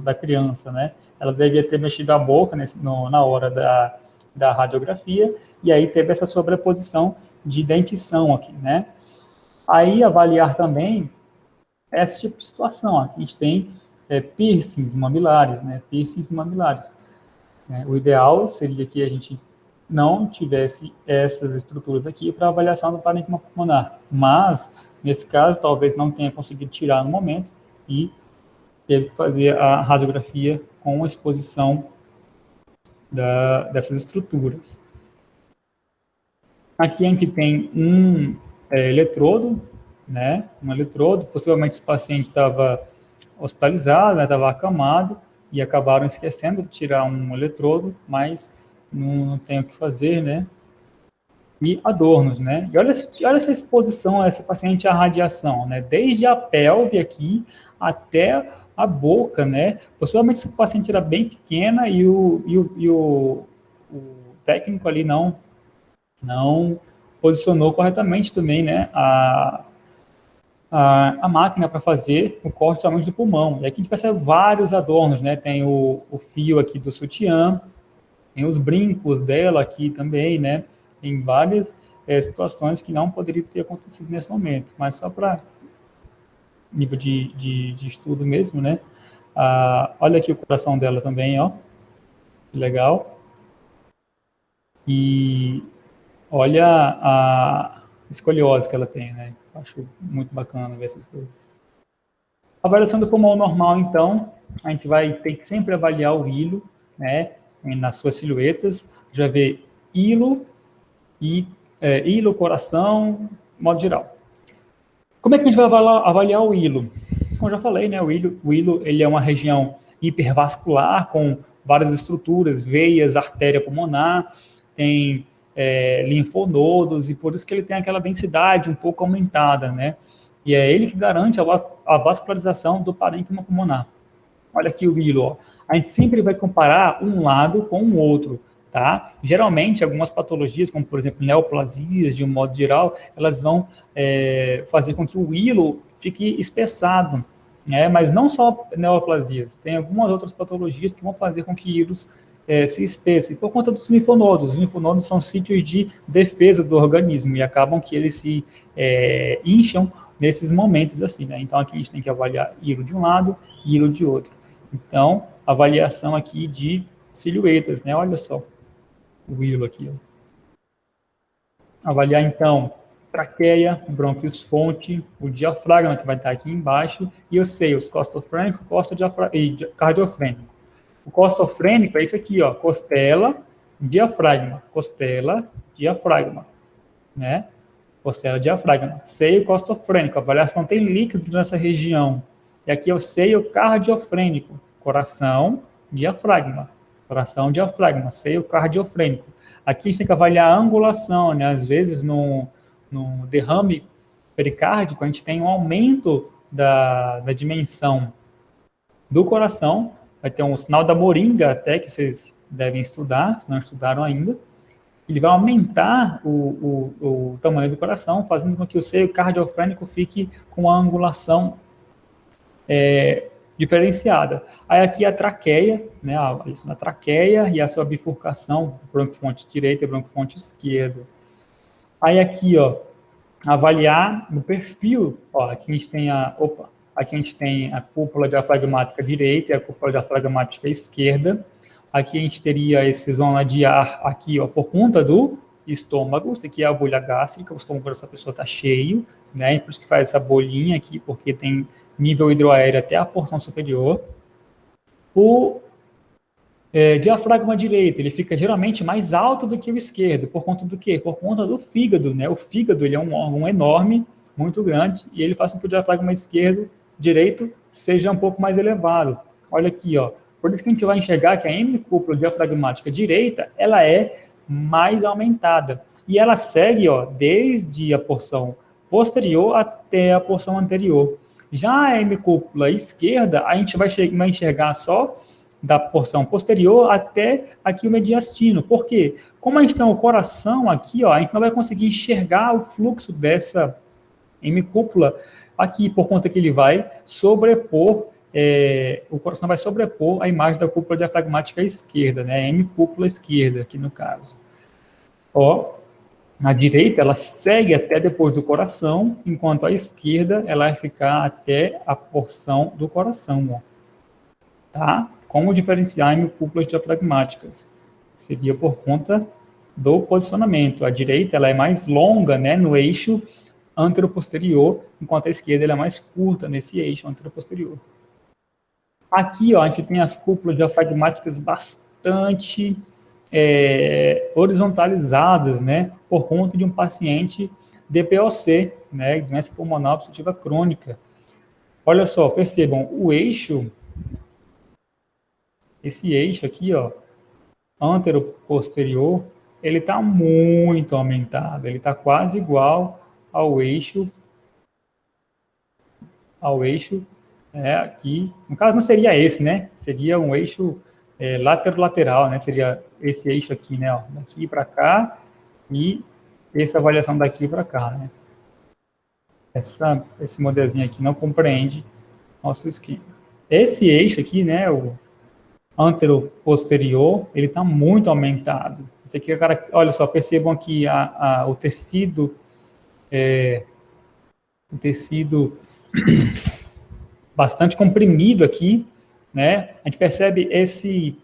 da criança, né? Ela devia ter mexido a boca na hora da radiografia, e aí teve essa sobreposição de dentição aqui, né? Aí avaliar também esse tipo de situação. Aqui a gente tem piercings mamilares, né? Piercings mamilares. O ideal seria que a gente não tivesse essas estruturas aqui para avaliação do parênquima pulmonar. Mas, nesse caso, talvez não tenha conseguido tirar no momento e teve que fazer a radiografia com a exposição dessas estruturas. Aqui a gente tem um eletrodo, né? Um eletrodo, possivelmente esse paciente estava hospitalizado, estava acamado, e acabaram esquecendo de tirar um eletrodo, mas não tem o que fazer, né? E adornos, né? E olha essa exposição a essa paciente à radiação, né? Desde a pelve aqui até a boca, né? Possivelmente essa paciente era bem pequena e o técnico ali não posicionou corretamente também, né? A máquina para fazer o corte somente do pulmão. E aqui a gente percebe vários adornos, né? Tem o fio aqui do sutiã, tem os brincos dela aqui também, né? Tem várias situações que não poderiam ter acontecido nesse momento, mas só para nível de estudo mesmo, né? Olha aqui o coração dela também, ó. Que legal. E olha a escoliose que ela tem, né? Acho muito bacana ver essas coisas. A avaliação do pulmão normal, então, a gente vai ter que sempre avaliar o hilo, né? Nas suas silhuetas, já vê hilo e hilo, coração, modo geral. Como é que a gente vai avaliar o hilo? Como eu já falei, né? O hilo ele é uma região hipervascular com várias estruturas, veias, artéria pulmonar, tem linfonodos, e por isso que ele tem aquela densidade um pouco aumentada, né? E é ele que garante a vascularização do parênquima pulmonar. Olha aqui o hilo, ó. A gente sempre vai comparar um lado com o outro, tá? Geralmente, algumas patologias, como por exemplo neoplasias, de um modo geral, elas vão fazer com que o hilo fique espessado, né? Mas não só neoplasias, tem algumas outras patologias que vão fazer com que hilos se espessem, por conta dos linfonodos. Os linfonodos são sítios de defesa do organismo e acabam que eles se incham nesses momentos assim, né? Então aqui a gente tem que avaliar hilo de um lado e hilo de outro. Então, avaliação aqui de silhuetas, né? Olha só o hilo aqui, ó. Avaliar então traqueia, brônquios fonte, o diafragma que vai estar aqui embaixo e os seios costofrênico, e cardiofrênico. O costofrênico é isso aqui, ó, costela, diafragma, né? Costela, diafragma, seio costofrênico, a avaliação tem líquido nessa região. E aqui é o seio cardiofrênico, coração, diafragma, seio cardiofrênico. Aqui a gente tem que avaliar a angulação, né? Às vezes no derrame pericárdico a gente tem um aumento da dimensão do coração, vai ter um sinal da moringa até que vocês devem estudar, se não estudaram ainda. Ele vai aumentar o tamanho do coração, fazendo com que o seio cardiofrênico fique com a angulação diferenciada. Aí aqui a traqueia, né, a traqueia e a sua bifurcação, bronquifonte direita e bronquifonte esquerdo. Aí aqui, ó, avaliar no perfil, ó, aqui a gente tem a cúpula diafragmática direita e a cúpula diafragmática esquerda. Aqui a gente teria essa zona de ar aqui, ó, por conta do estômago. Isso aqui é a bolha gástrica, o estômago dessa pessoa está cheio, né? Por isso que faz essa bolinha aqui, porque tem nível hidroaéreo até a porção superior. O diafragma direito, ele fica geralmente mais alto do que o esquerdo. Por conta do quê? Por conta do fígado, né? O fígado, ele é um órgão enorme, muito grande, e ele faz com que o diafragma direito seja um pouco mais elevado. Olha aqui, ó. Por isso que a gente vai enxergar que a hemicúpula diafragmática direita, ela é mais aumentada. E ela segue, ó, desde a porção posterior até a porção anterior. Já a hemicúpula esquerda, a gente vai enxergar só da porção posterior até aqui o mediastino. Por quê? Como a gente tem o coração aqui, ó, a gente não vai conseguir enxergar o fluxo dessa hemicúpula aqui, por conta que ele vai sobrepor, o coração vai sobrepor a imagem da cúpula diafragmática esquerda, né, hemicúpula esquerda, aqui no caso. Ó, na direita, ela segue até depois do coração, enquanto a esquerda, ela vai ficar até a porção do coração, ó. Tá? Como diferenciar hemicúpulas diafragmáticas? Seria por conta do posicionamento. A direita ela é mais longa, né, no eixo anteroposterior, enquanto a esquerda ela é mais curta nesse eixo anteroposterior. Aqui, ó, a gente tem as cúpulas diafragmáticas bastante horizontalizadas, né, por conta de um paciente DPOC, né, doença pulmonar obstrutiva crônica. Olha só, percebam, o eixo, esse eixo aqui, ó, antero-posterior, ele está muito aumentado, ele está quase igual ao eixo aqui. No caso, não seria esse, né? Seria um eixo lateral, né? Seria esse eixo aqui, né? Ó, daqui para cá e essa avaliação daqui para cá, né? Esse modelzinho aqui não compreende nosso esquema. Esse eixo aqui, né? O antero-posterior, ele está muito aumentado. Esse aqui, cara, olha só, percebam aqui o tecido bastante comprimido aqui, né? A gente percebe esse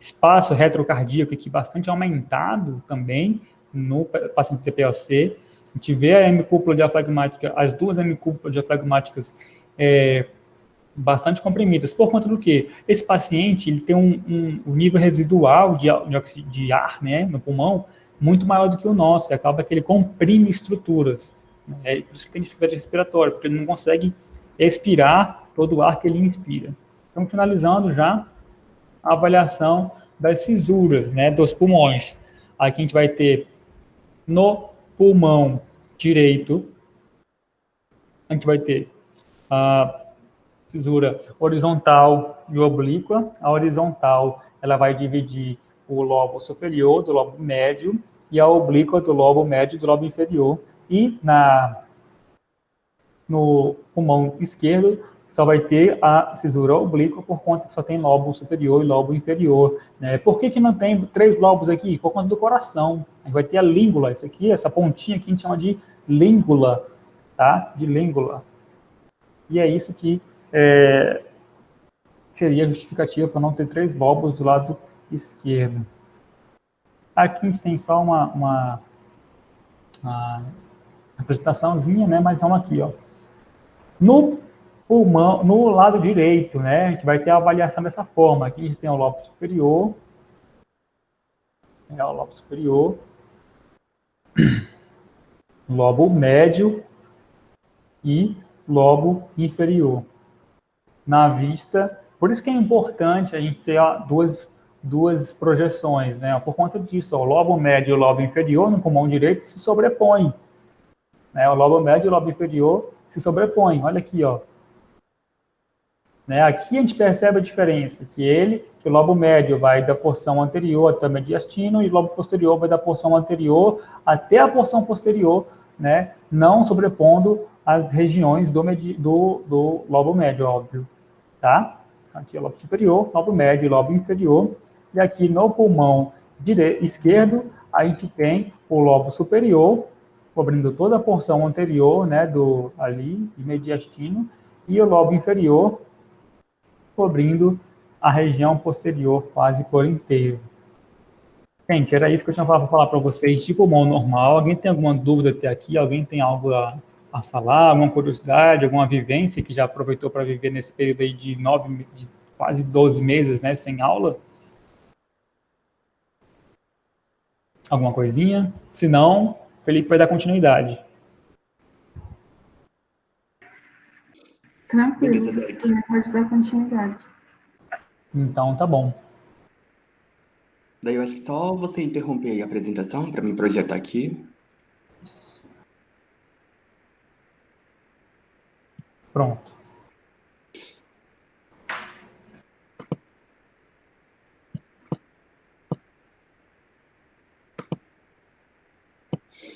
espaço retrocardíaco aqui bastante aumentado também no paciente TPOC. A gente vê a hemicúpula diafragmática, as duas hemicúpulas diafragmáticas bastante comprimidas. Por conta do quê? Esse paciente ele tem um nível residual de ar, né, no pulmão muito maior do que o nosso, e acaba que ele comprime estruturas. Por isso que tem dificuldade respiratória, porque ele não consegue expirar todo o ar que ele inspira. Então, finalizando já a avaliação das cisuras, né, dos pulmões. Aqui a gente vai ter no pulmão direito, a gente vai ter a cisura horizontal e oblíqua. A horizontal, ela vai dividir o lobo superior do lobo médio e a oblíqua do lobo médio e do lobo inferior. E no pulmão esquerdo, só vai ter a cisura oblíqua por conta que só tem lobo superior e lobo inferior. Né? Por que não tem 3 lobos aqui? Por conta do coração. A gente vai ter a língula, isso aqui, essa pontinha aqui a gente chama de língula, tá? De língula. E é isso que seria justificativa para não ter 3 lobos do lado esquerdo. Aqui a gente tem só uma apresentaçãozinha, né? Mas vamos aqui, ó. No pulmão, no lado direito, né? A gente vai ter a avaliação dessa forma. Aqui a gente tem o lobo superior, lobo médio e lobo inferior. Na vista, por isso que é importante a gente ter duas projeções, né? Por conta disso, ó, o lobo médio e o lobo inferior no pulmão direito se sobrepõem. Né? O lobo médio e o lobo inferior se sobrepõem. Olha aqui, ó. Né? Aqui a gente percebe a diferença, que o lobo médio vai da porção anterior até o mediastino e o lobo posterior vai da porção anterior até a porção posterior, né? Não sobrepondo as regiões do lobo médio, óbvio. Tá? Aqui é o lobo superior, lobo médio e lobo inferior. E aqui no pulmão esquerdo, a gente tem o lobo superior, cobrindo toda a porção anterior, né, de mediastino, e o lobo inferior, cobrindo a região posterior quase por inteiro. Gente, era isso que eu tinha para falar para vocês de pulmão normal. Alguém tem alguma dúvida até aqui? Alguém tem algo a falar, alguma curiosidade, alguma vivência que já aproveitou para viver nesse período aí de quase 12 meses, né, sem aula? Alguma coisinha? Se não, Felipe vai dar continuidade. Tranquilo, pode dar continuidade. Então, tá bom. Daí eu acho que só você interromper aí a apresentação para me projetar aqui. Pronto.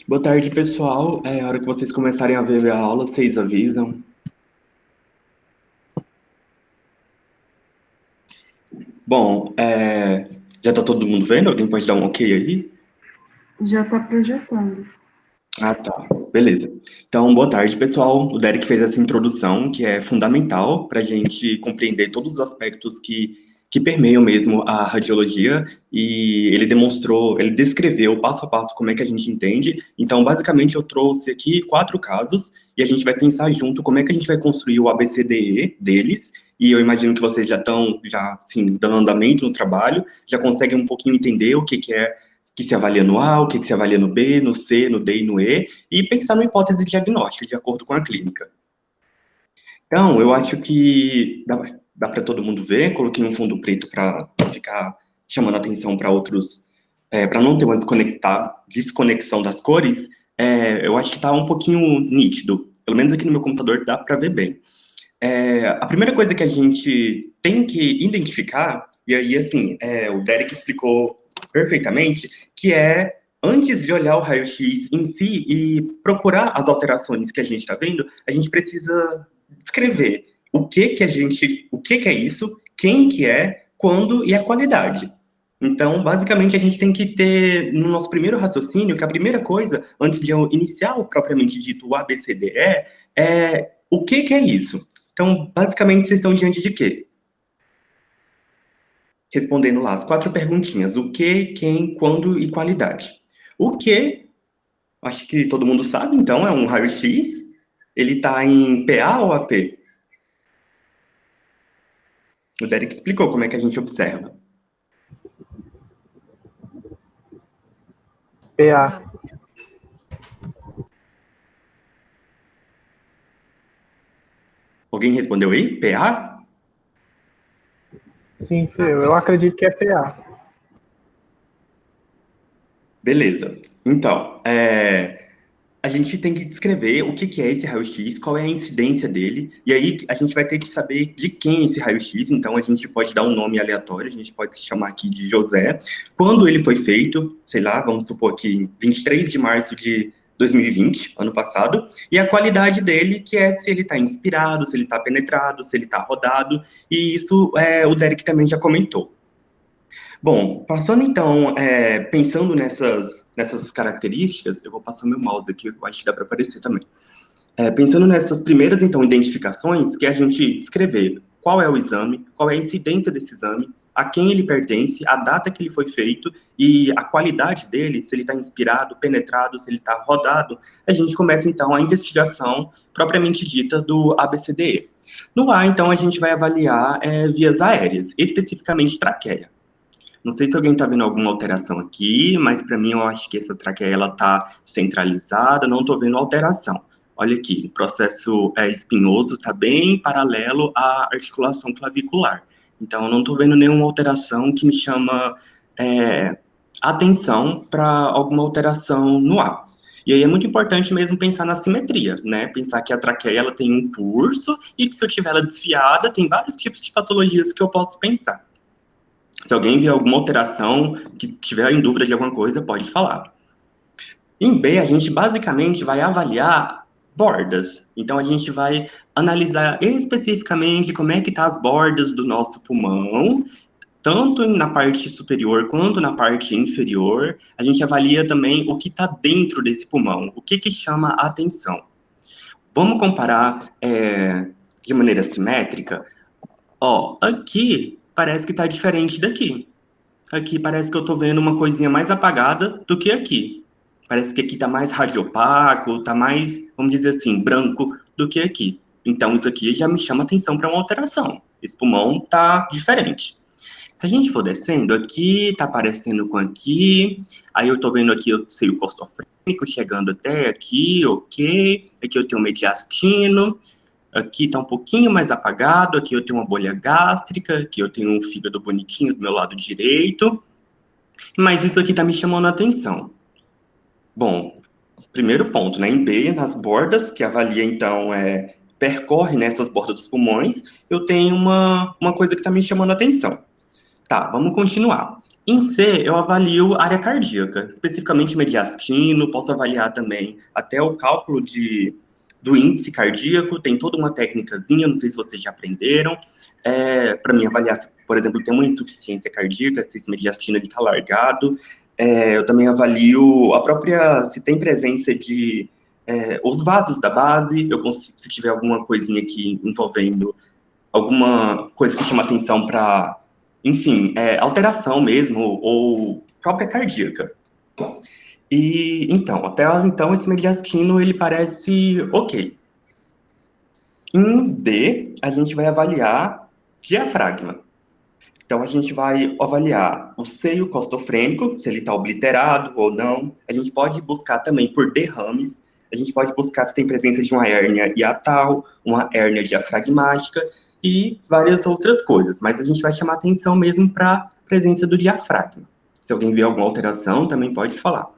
Boa tarde, pessoal. A hora que vocês começarem a ver a aula, vocês avisam. Bom, já tá todo mundo vendo? Alguém pode dar um ok aí? Já está projetando. Ah, tá. Beleza. Então, boa tarde, pessoal. O Derek fez essa introdução, que é fundamental para a gente compreender todos os aspectos que que permeiam mesmo a radiologia, e ele descreveu passo a passo como é que a gente entende. Então, basicamente, eu trouxe aqui 4 casos, e a gente vai pensar junto como é que a gente vai construir o ABCDE deles, e eu imagino que vocês já estão, assim, dando andamento no trabalho, já conseguem um pouquinho entender o que é que se avalia no A, o que se avalia no B, no C, no D e no E, e pensar numa hipótese diagnóstica, de acordo com a clínica. Então, eu acho que dá para todo mundo ver. Coloquei um fundo preto para ficar chamando atenção para outros, para não ter uma desconexão das cores. Eu acho que está um pouquinho nítido. Pelo menos aqui no meu computador dá para ver bem. A primeira coisa que a gente tem que identificar, e aí, assim, o Derek explicou perfeitamente, que antes de olhar o raio-x em si e procurar as alterações que a gente está vendo, a gente precisa descrever o que é isso, quem que é, quando e a qualidade. Então, basicamente, a gente tem que ter, no nosso primeiro raciocínio, que a primeira coisa, antes de eu iniciar o propriamente dito o ABCDE, é o que é isso? Então, basicamente, vocês estão diante de quê? Respondendo lá as 4 perguntinhas. O que, quem, quando e qualidade. O que, acho que todo mundo sabe, então, é um raio-x. Ele está em PA ou AP? O Derek explicou como é que a gente observa. PA. Alguém respondeu aí? PA? Sim, eu acredito que é PA. Beleza. Então, a gente tem que descrever o que é esse raio-x, qual é a incidência dele, e aí a gente vai ter que saber de quem é esse raio-x. Então, a gente pode dar um nome aleatório, a gente pode chamar aqui de José. Quando ele foi feito, sei lá, vamos supor que 23 de março de 2020, ano passado, e a qualidade dele, que é se ele está inspirado, se ele está penetrado, se ele está rodado, e isso o Derek também já comentou. Bom, passando então, pensando nessas características, eu vou passar meu mouse aqui, eu acho que dá para aparecer também. Pensando nessas primeiras, então, identificações, que é a gente descrever qual é o exame, qual é a incidência desse exame, a quem ele pertence, a data que ele foi feito e a qualidade dele, se ele está inspirado, penetrado, se ele está rodado, a gente começa, então, a investigação propriamente dita do ABCDE. No A, então, a gente vai avaliar vias aéreas, especificamente traqueia. Não sei se alguém está vendo alguma alteração aqui, mas para mim eu acho que essa traqueia ela está centralizada, não estou vendo alteração. Olha aqui, o processo espinhoso está bem paralelo à articulação clavicular. Então, eu não estou vendo nenhuma alteração que me chama atenção para alguma alteração no ar. E aí é muito importante mesmo pensar na simetria, né? Pensar que a traqueia ela tem um curso e que se eu tiver ela desviada, tem vários tipos de patologias que eu posso pensar. Se alguém vier alguma alteração, que tiver em dúvida de alguma coisa, pode falar. Em B, a gente basicamente vai avaliar bordas. Então, a gente vai analisar especificamente como é que tá as bordas do nosso pulmão, tanto na parte superior quanto na parte inferior. A gente avalia também o que está dentro desse pulmão, o que chama a atenção. Vamos comparar de maneira simétrica? Ó, aqui parece que está diferente daqui. Aqui parece que eu estou vendo uma coisinha mais apagada do que aqui. Parece que aqui está mais radiopaco, está mais, vamos dizer assim, branco do que aqui. Então, isso aqui já me chama atenção para uma alteração. Esse pulmão está diferente. Se a gente for descendo, aqui está parecendo com aqui. Aí eu estou vendo aqui o seio costofrênico chegando até aqui, ok. Aqui eu tenho o mediastino. Aqui está um pouquinho mais apagado, aqui eu tenho uma bolha gástrica, aqui eu tenho um fígado bonitinho do meu lado direito, mas isso aqui está me chamando a atenção. Bom, primeiro ponto, né, em B, nas bordas, que avalia, então, percorre nessas bordas dos pulmões, eu tenho uma coisa que está me chamando a atenção. Tá, vamos continuar. Em C, eu avalio área cardíaca, especificamente mediastino, posso avaliar também até o cálculo do índice cardíaco, tem toda uma técnicazinha, não sei se vocês já aprenderam, para mim avaliar se, por exemplo, tem uma insuficiência cardíaca, se esse mediastino está largado. Eu também avalio se tem presença de os vasos da base, eu consigo, se tiver alguma coisinha aqui envolvendo alguma coisa que chama atenção para enfim, alteração mesmo, ou própria cardíaca. E, então, até então, esse mediastino, ele parece ok. Em D, a gente vai avaliar diafragma. Então, a gente vai avaliar o seio costofrênico, se ele está obliterado ou não. A gente pode buscar também por derrames. A gente pode buscar se tem presença de uma hérnia hiatal, uma hérnia diafragmática e várias outras coisas. Mas a gente vai chamar atenção mesmo para a presença do diafragma. Se alguém vê alguma alteração, também pode falar.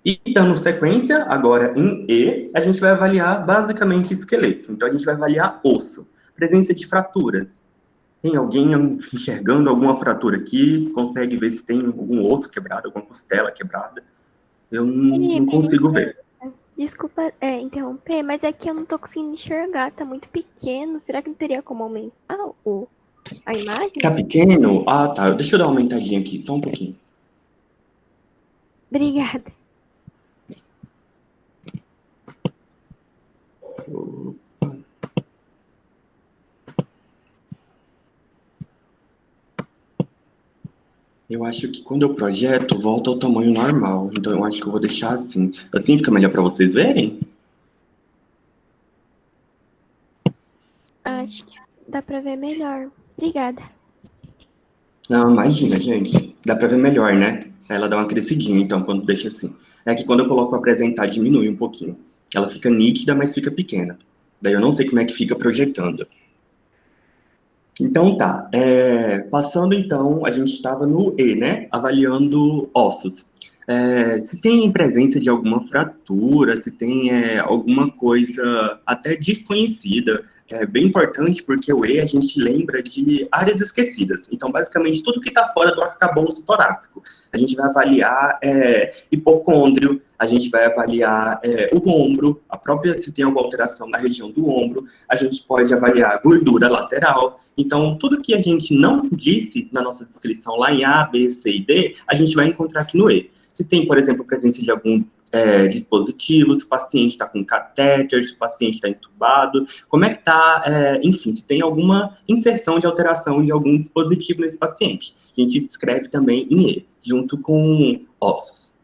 E dando sequência, agora em E, a gente vai avaliar basicamente esqueleto. Então, a gente vai avaliar osso. Presença de fraturas. Tem alguém enxergando alguma fratura aqui? Consegue ver se tem algum osso quebrado, alguma costela quebrada? Eu não consigo ver. Desculpa interromper, mas é que eu não tô conseguindo enxergar, tá muito pequeno. Será que não teria como aumentar a imagem? Tá pequeno? Ah, tá. Deixa eu dar uma aumentadinha aqui, só um pouquinho. Obrigada. Eu acho que quando eu projeto, volta ao tamanho normal. Então, eu acho que eu vou deixar assim. Assim fica melhor para vocês verem? Acho que dá pra ver melhor. Obrigada. Não, imagina, gente. Dá para ver melhor, né? Ela dá uma crescidinha, então, quando deixa assim. É que quando eu coloco apresentar, diminui um pouquinho. Ela fica nítida, mas fica pequena. Daí eu não sei como é que fica projetando. Então tá, passando então, a gente estava no E, né, avaliando ossos. Se tem presença de alguma fratura, se tem alguma coisa até desconhecida, é bem importante porque o E a gente lembra de áreas esquecidas. Então, basicamente, tudo que está fora do arcabouço torácico. A gente vai avaliar hipocôndrio, a gente vai avaliar o ombro, a própria, se tem alguma alteração na região do ombro, a gente pode avaliar gordura lateral. Então, tudo que a gente não disse na nossa descrição lá em A, B, C e D, a gente vai encontrar aqui no E. Se tem, por exemplo, presença de algum dispositivo, se o paciente está com catéter, se o paciente está entubado, como é que está, enfim, se tem alguma inserção de alteração de algum dispositivo nesse paciente. A gente descreve também em E, junto com ossos.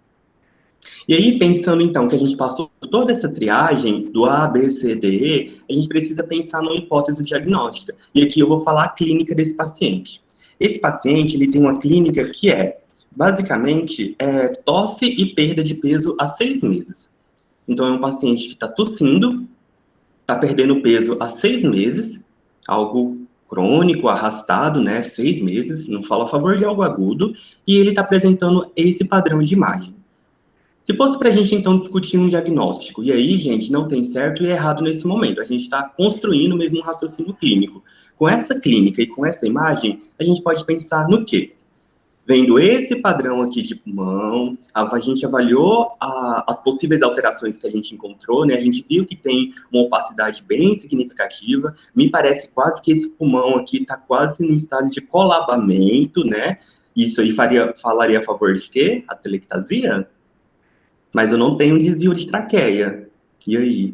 E aí, pensando então que a gente passou por toda essa triagem do A, B, C, D, E, a gente precisa pensar numa hipótese diagnóstica. E aqui eu vou falar a clínica desse paciente. Esse paciente, ele tem uma clínica que basicamente, tosse e perda de peso há 6 meses. Então, é um paciente que está tossindo, está perdendo peso há 6 meses, algo crônico, arrastado, né, 6 meses, não falo a favor de algo agudo, e ele está apresentando esse padrão de imagem. Se fosse para a gente, então, discutir um diagnóstico, e aí, gente, não tem certo e errado nesse momento, a gente está construindo mesmo um raciocínio clínico. Com essa clínica e com essa imagem, a gente pode pensar no quê? Vendo esse padrão aqui de pulmão, a gente avaliou as possíveis alterações que a gente encontrou, né? A gente viu que tem uma opacidade bem significativa, me parece quase que esse pulmão aqui está quase no estado de colabamento, né? Isso aí falaria a favor de quê? Atelectasia? Mas eu não tenho desvio de traqueia. E aí?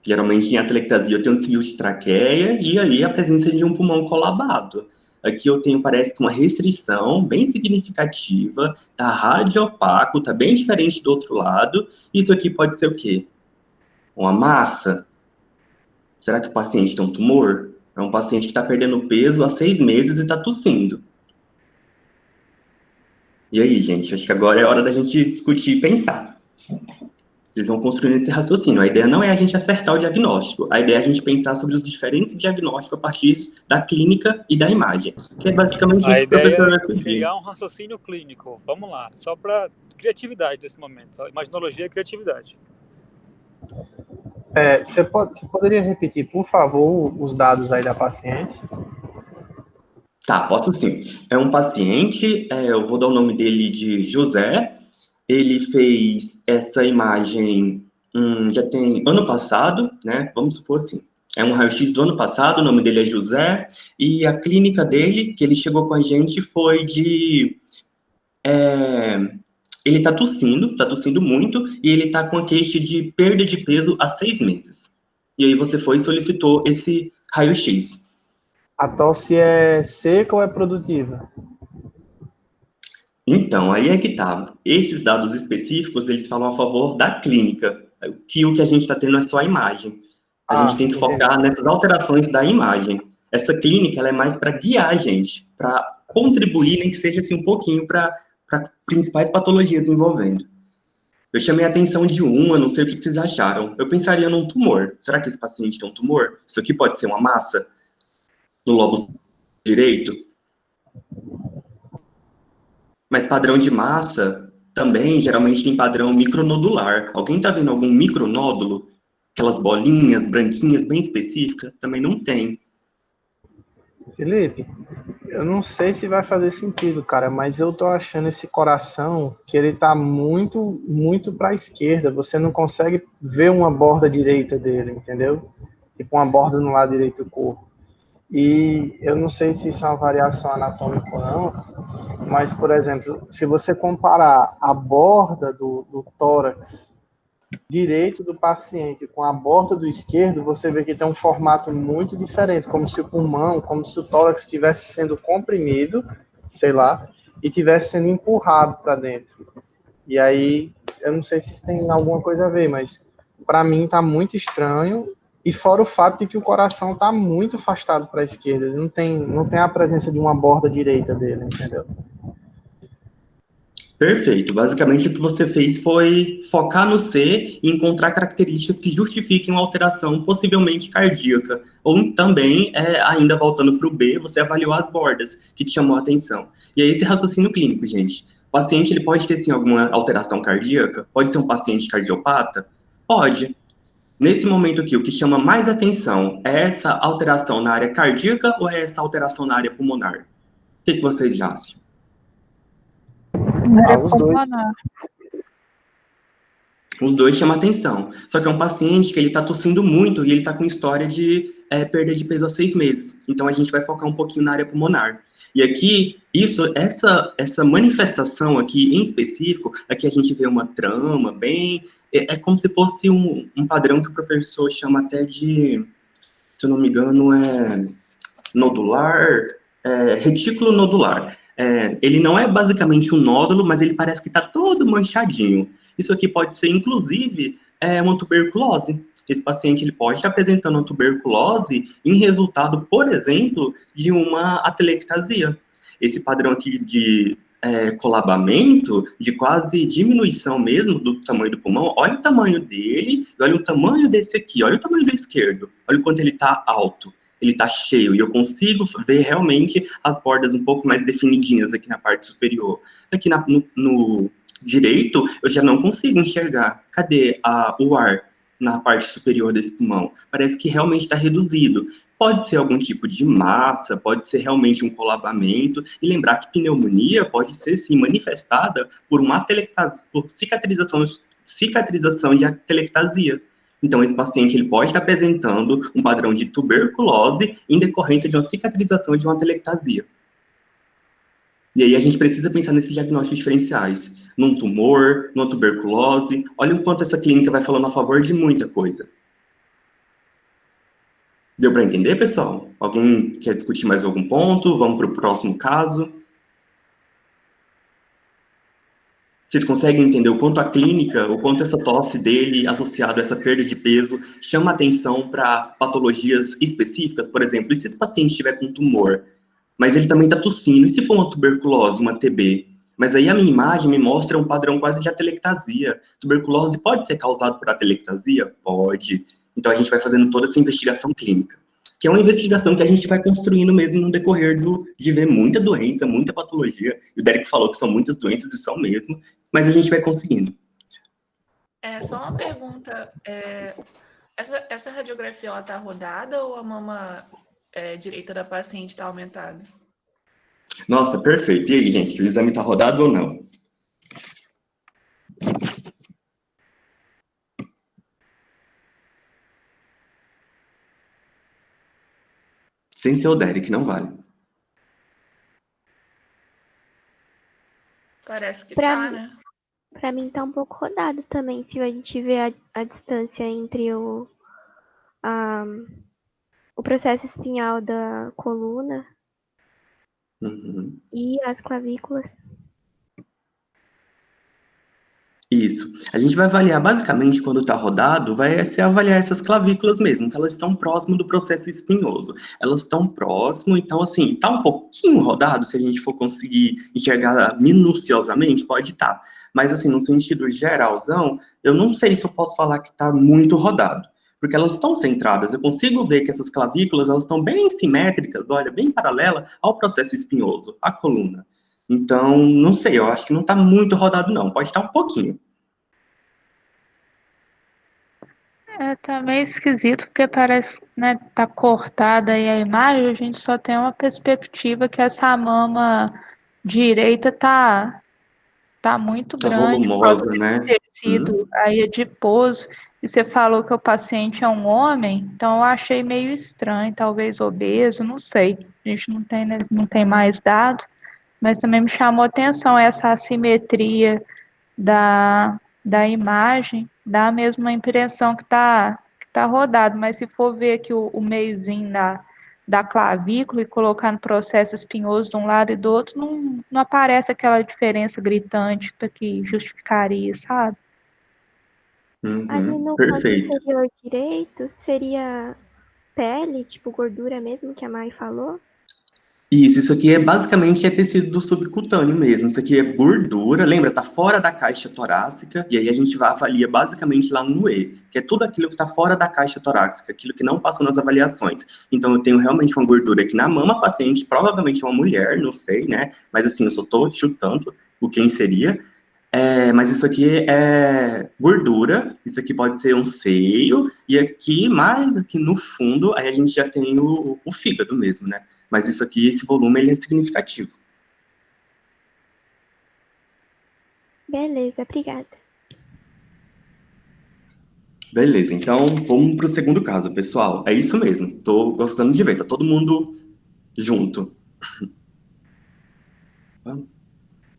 Geralmente em atelectasia eu tenho um desvio de traqueia e aí a presença de um pulmão colabado. Aqui eu tenho, parece que uma restrição bem significativa, tá radiopaco, tá bem diferente do outro lado. Isso aqui pode ser o quê? Uma massa? Será que o paciente tem um tumor? É um paciente que está perdendo peso há 6 meses e está tossindo. E aí, gente? Acho que agora é hora da gente discutir e pensar. Eles vão construindo esse raciocínio. A ideia não é a gente acertar o diagnóstico. A ideia é a gente pensar sobre os diferentes diagnósticos a partir da clínica e da imagem. Que é basicamente isso que o professor vai pedir. Criar um raciocínio clínico. Vamos lá. Só para criatividade nesse momento. Só imaginologia e criatividade. Você poderia repetir, por favor, os dados aí da paciente? Tá, posso sim. É um paciente, eu vou dar o nome dele de José. Ele fez essa imagem já tem ano passado, né? Vamos supor assim. É um raio-x do ano passado, o nome dele é José, e a clínica dele, que ele chegou com a gente, foi de... ele tá tossindo muito, e ele tá com a queixa de perda de peso há 6 meses. E aí você foi e solicitou esse raio-x. A tosse é seca ou é produtiva? Então, aí é que tá. Esses dados específicos, eles falam a favor da clínica, que o que a gente está tendo é só a imagem. A gente tem que Entendi. focar nessas alterações da imagem. Essa clínica, ela é mais para guiar a gente, para contribuir, nem que seja assim um pouquinho para principais patologias envolvendo. Eu chamei a atenção de uma, não sei o que vocês acharam. Eu pensaria num tumor. Será que esse paciente tem um tumor? Isso aqui pode ser uma massa no lobo direito? Mas padrão de massa também geralmente tem padrão micronodular. Alguém está vendo algum micronódulo? Aquelas bolinhas branquinhas bem específicas? Também não tem. Felipe, eu não sei se vai fazer sentido, cara, mas eu tô achando esse coração que ele tá muito, muito para a esquerda. Você não consegue ver uma borda direita dele, entendeu? Tipo uma borda no lado direito do corpo. E eu não sei se isso é uma variação anatômica ou não, mas, por exemplo, se você comparar a borda do tórax direito do paciente com a borda do esquerdo, você vê que tem um formato muito diferente, como se o pulmão, como se o tórax estivesse sendo comprimido, sei lá, e estivesse sendo empurrado para dentro. E aí, eu não sei se isso tem alguma coisa a ver, mas para mim tá muito estranho. E fora o fato de que o coração tá muito afastado para a esquerda, ele não tem a presença de uma borda direita dele, entendeu? Perfeito. Basicamente, o que você fez foi focar no C e encontrar características que justifiquem uma alteração possivelmente cardíaca. Ou também, ainda voltando para o B, você avaliou as bordas, que te chamou a atenção. E aí, esse raciocínio clínico, gente. O paciente ele pode ter, sim, alguma alteração cardíaca? Pode ser um paciente cardiopata? Pode. Nesse momento aqui, o que chama mais atenção é essa alteração na área cardíaca ou é essa alteração na área pulmonar? O que vocês acham? Na área Os dois. pulmonar. Os dois chamam atenção. Só que é um paciente que ele está tossindo muito e ele está com história de perda de peso há 6 meses. Então a gente vai focar um pouquinho na área pulmonar. E aqui, essa manifestação aqui em específico, aqui a gente vê uma trama bem. É como se fosse um padrão que o professor chama até de, se eu não me engano, nodular, retículo nodular. Ele não é basicamente um nódulo, mas ele parece que está todo manchadinho. Isso aqui pode ser, inclusive, uma tuberculose. Esse paciente ele pode estar apresentando uma tuberculose em resultado, por exemplo, de uma atelectasia. Esse padrão aqui de colabamento, de quase diminuição mesmo do tamanho do pulmão, olha o tamanho dele, e olha o tamanho desse aqui, olha o tamanho do esquerdo, olha o quanto ele está alto, ele está cheio, e eu consigo ver realmente as bordas um pouco mais definidinhas aqui na parte superior. Aqui no direito, eu já não consigo enxergar. Cadê o ar na parte superior desse pulmão? Parece que realmente está reduzido. Pode ser algum tipo de massa, pode ser realmente um colabamento, e lembrar que pneumonia pode ser, sim, manifestada por por cicatrização de atelectasia. Então, esse paciente ele pode estar apresentando um padrão de tuberculose em decorrência de uma cicatrização de uma atelectasia. E aí a gente precisa pensar nesses diagnósticos diferenciais, num tumor, numa tuberculose. Olha o quanto essa clínica vai falando a favor de muita coisa. Deu para entender, pessoal? Alguém quer discutir mais algum ponto? Vamos para o próximo caso. Vocês conseguem entender o quanto a clínica, o quanto essa tosse dele, associado a essa perda de peso, chama atenção para patologias específicas? Por exemplo, e se esse paciente estiver com tumor, mas ele também está tossindo, e se for uma tuberculose, uma TB? Mas aí a minha imagem me mostra um padrão quase de atelectasia. Tuberculose pode ser causado por atelectasia? Pode. Então a gente vai fazendo toda essa investigação clínica, que é uma investigação que a gente vai construindo mesmo no decorrer de ver muita doença, muita patologia. E o Derek falou que são muitas doenças, e são mesmo, mas a gente vai conseguindo. Só uma pergunta. Essa radiografia, ela tá rodada ou a mama direita da paciente está aumentada? Nossa, perfeito. E aí, gente, o exame tá rodado ou não? Sem ser o Derek, não vale. Parece que Pra tá, mim- né? Pra mim tá um pouco rodado também, se a gente ver a distância entre o processo espinhal da coluna Uhum. e as clavículas. Isso. A gente vai avaliar, basicamente, quando está rodado, vai ser avaliar essas clavículas mesmo, se elas estão próximo do processo espinhoso. Elas estão próximo, então, assim, está um pouquinho rodado, se a gente for conseguir enxergar minuciosamente, pode estar. Mas, assim, no sentido geralzão, eu não sei se eu posso falar que está muito rodado, porque elas estão centradas. Eu consigo ver que essas clavículas, elas estão bem simétricas, olha, bem paralela ao processo espinhoso, à coluna. Então, não sei, eu acho que não está muito rodado, não. Pode estar um pouquinho. Tá meio esquisito, porque parece, né, tá cortada aí a imagem, a gente só tem uma perspectiva que essa mama direita tá muito Tá grande por causa volumosa, desse né? tecido aí adiposo. E você falou que o paciente é um homem, então eu achei meio estranho, talvez obeso, não sei. A gente não tem mais dado, mas também me chamou a atenção essa assimetria da imagem, dá a mesma impressão que tá rodado, mas se for ver aqui o meiozinho da clavícula e colocar no processo espinhoso de um lado e do outro, não aparece aquela diferença gritante que justificaria, sabe? Ali Uhum, no canto perfeito. inferior direito seria pele, tipo gordura mesmo, que a Mai falou. Isso aqui é basicamente tecido do subcutâneo mesmo. Isso aqui é gordura, lembra? Tá fora da caixa torácica, e aí a gente vai avaliar basicamente lá no E, que é tudo aquilo que está fora da caixa torácica, aquilo que não passou nas avaliações. Então eu tenho realmente uma gordura aqui na mama, a paciente provavelmente é uma mulher, não sei, né? Mas assim, eu só tô chutando o quem seria. Mas isso aqui é gordura, isso aqui pode ser um seio, e aqui, mais aqui no fundo, aí a gente já tem o fígado mesmo, né? Mas isso aqui, esse volume, ele é significativo. Beleza, obrigada. Beleza, então vamos para o segundo caso, pessoal. É isso mesmo, tô gostando de ver, tá todo mundo junto.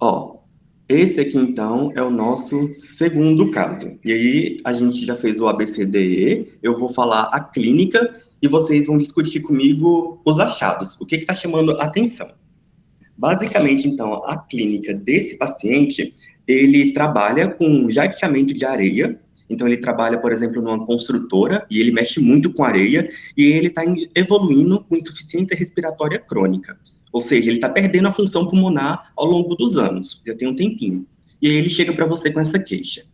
Ó, esse aqui então é o nosso segundo caso. E aí a gente já fez o ABCDE, eu vou falar a clínica e vocês vão discutir comigo os achados, o que está chamando a atenção. Basicamente, então, a clínica desse paciente, ele trabalha com jateamento de areia. Então, ele trabalha, por exemplo, numa construtora e ele mexe muito com areia e ele está evoluindo com insuficiência respiratória crônica. Ou seja, ele está perdendo a função pulmonar ao longo dos anos, já tem um tempinho. E aí ele chega para você com essa queixa.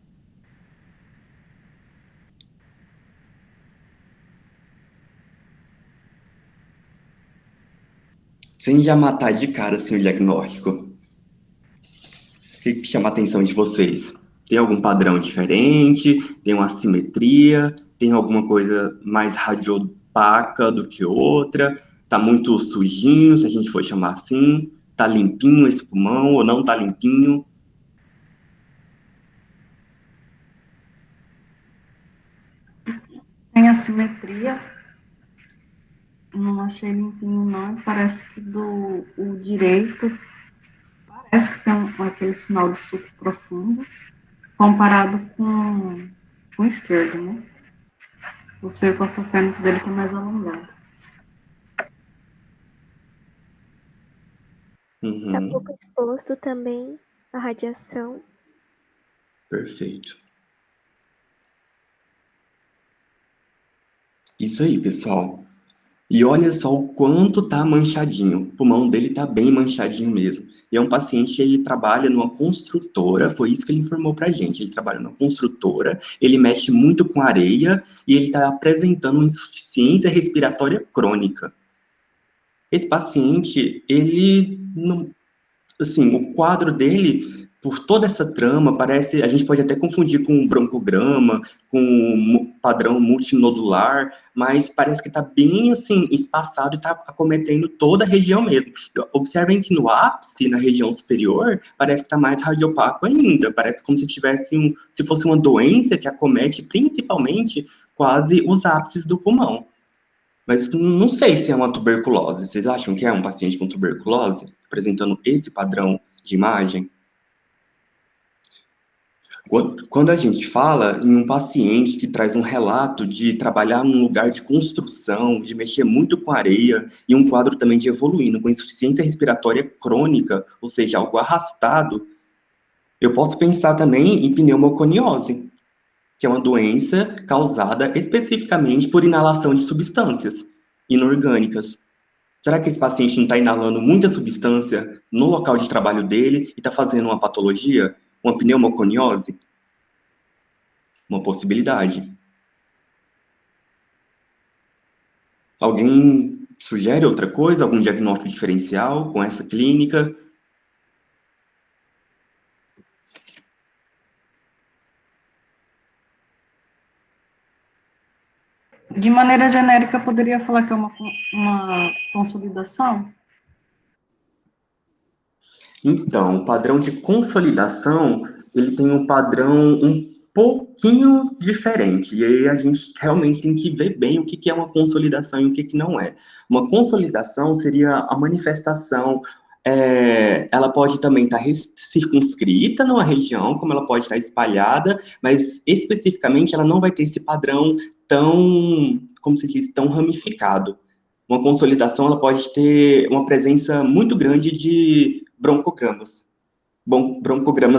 Sem já matar de cara assim, o diagnóstico, o que chama a atenção de vocês? Tem algum padrão diferente? Tem uma assimetria? Tem alguma coisa mais radiopaca do que outra? Tá muito sujinho, se a gente for chamar assim? Tá limpinho esse pulmão ou não tá limpinho? Tem assimetria. Não achei limpinho, não. Parece que o direito parece que tem aquele sinal de suco profundo, comparado com o esquerdo, né? O cerco ostofênico dele está mais alongado. Tá Uhum, pouco exposto também à radiação. perfeito. Isso aí, pessoal. E olha só o quanto tá manchadinho. O pulmão dele tá bem manchadinho mesmo. E é um paciente, ele trabalha numa construtora, foi isso que ele informou pra gente. Ele trabalha numa construtora, ele mexe muito com areia e ele tá apresentando uma insuficiência respiratória crônica. Esse paciente, ele não, assim, o quadro dele, por toda essa trama, parece, a gente pode até confundir com um broncograma, com um padrão multinodular, mas parece que está bem, assim, espaçado e está acometendo toda a região mesmo. Observem que no ápice, na região superior, parece que está mais radiopaco ainda, parece como se tivesse se fosse uma doença que acomete principalmente quase os ápices do pulmão. Mas não sei se é uma tuberculose. Vocês acham que é um paciente com tuberculose, apresentando esse padrão de imagem? Quando a gente fala em um paciente que traz um relato de trabalhar num lugar de construção, de mexer muito com areia, e um quadro também de evoluindo com insuficiência respiratória crônica, ou seja, algo arrastado, eu posso pensar também em pneumoconiose, que é uma doença causada especificamente por inalação de substâncias inorgânicas. Será que esse paciente não está inalando muita substância no local de trabalho dele e está fazendo uma patologia, uma pneumoconiose? Uma possibilidade. Alguém sugere outra coisa, algum diagnóstico diferencial com essa clínica? De maneira genérica, poderia falar que é uma consolidação? Então, o padrão de consolidação, ele tem um padrão um pouquinho diferente. E aí a gente realmente tem que ver bem o que é uma consolidação e o que não é. Uma consolidação seria a manifestação, ela pode também estar circunscrita numa região, como ela pode estar espalhada, mas especificamente ela não vai ter esse padrão tão, como se diz, tão ramificado. Uma consolidação, ela pode ter uma presença muito grande de broncogramas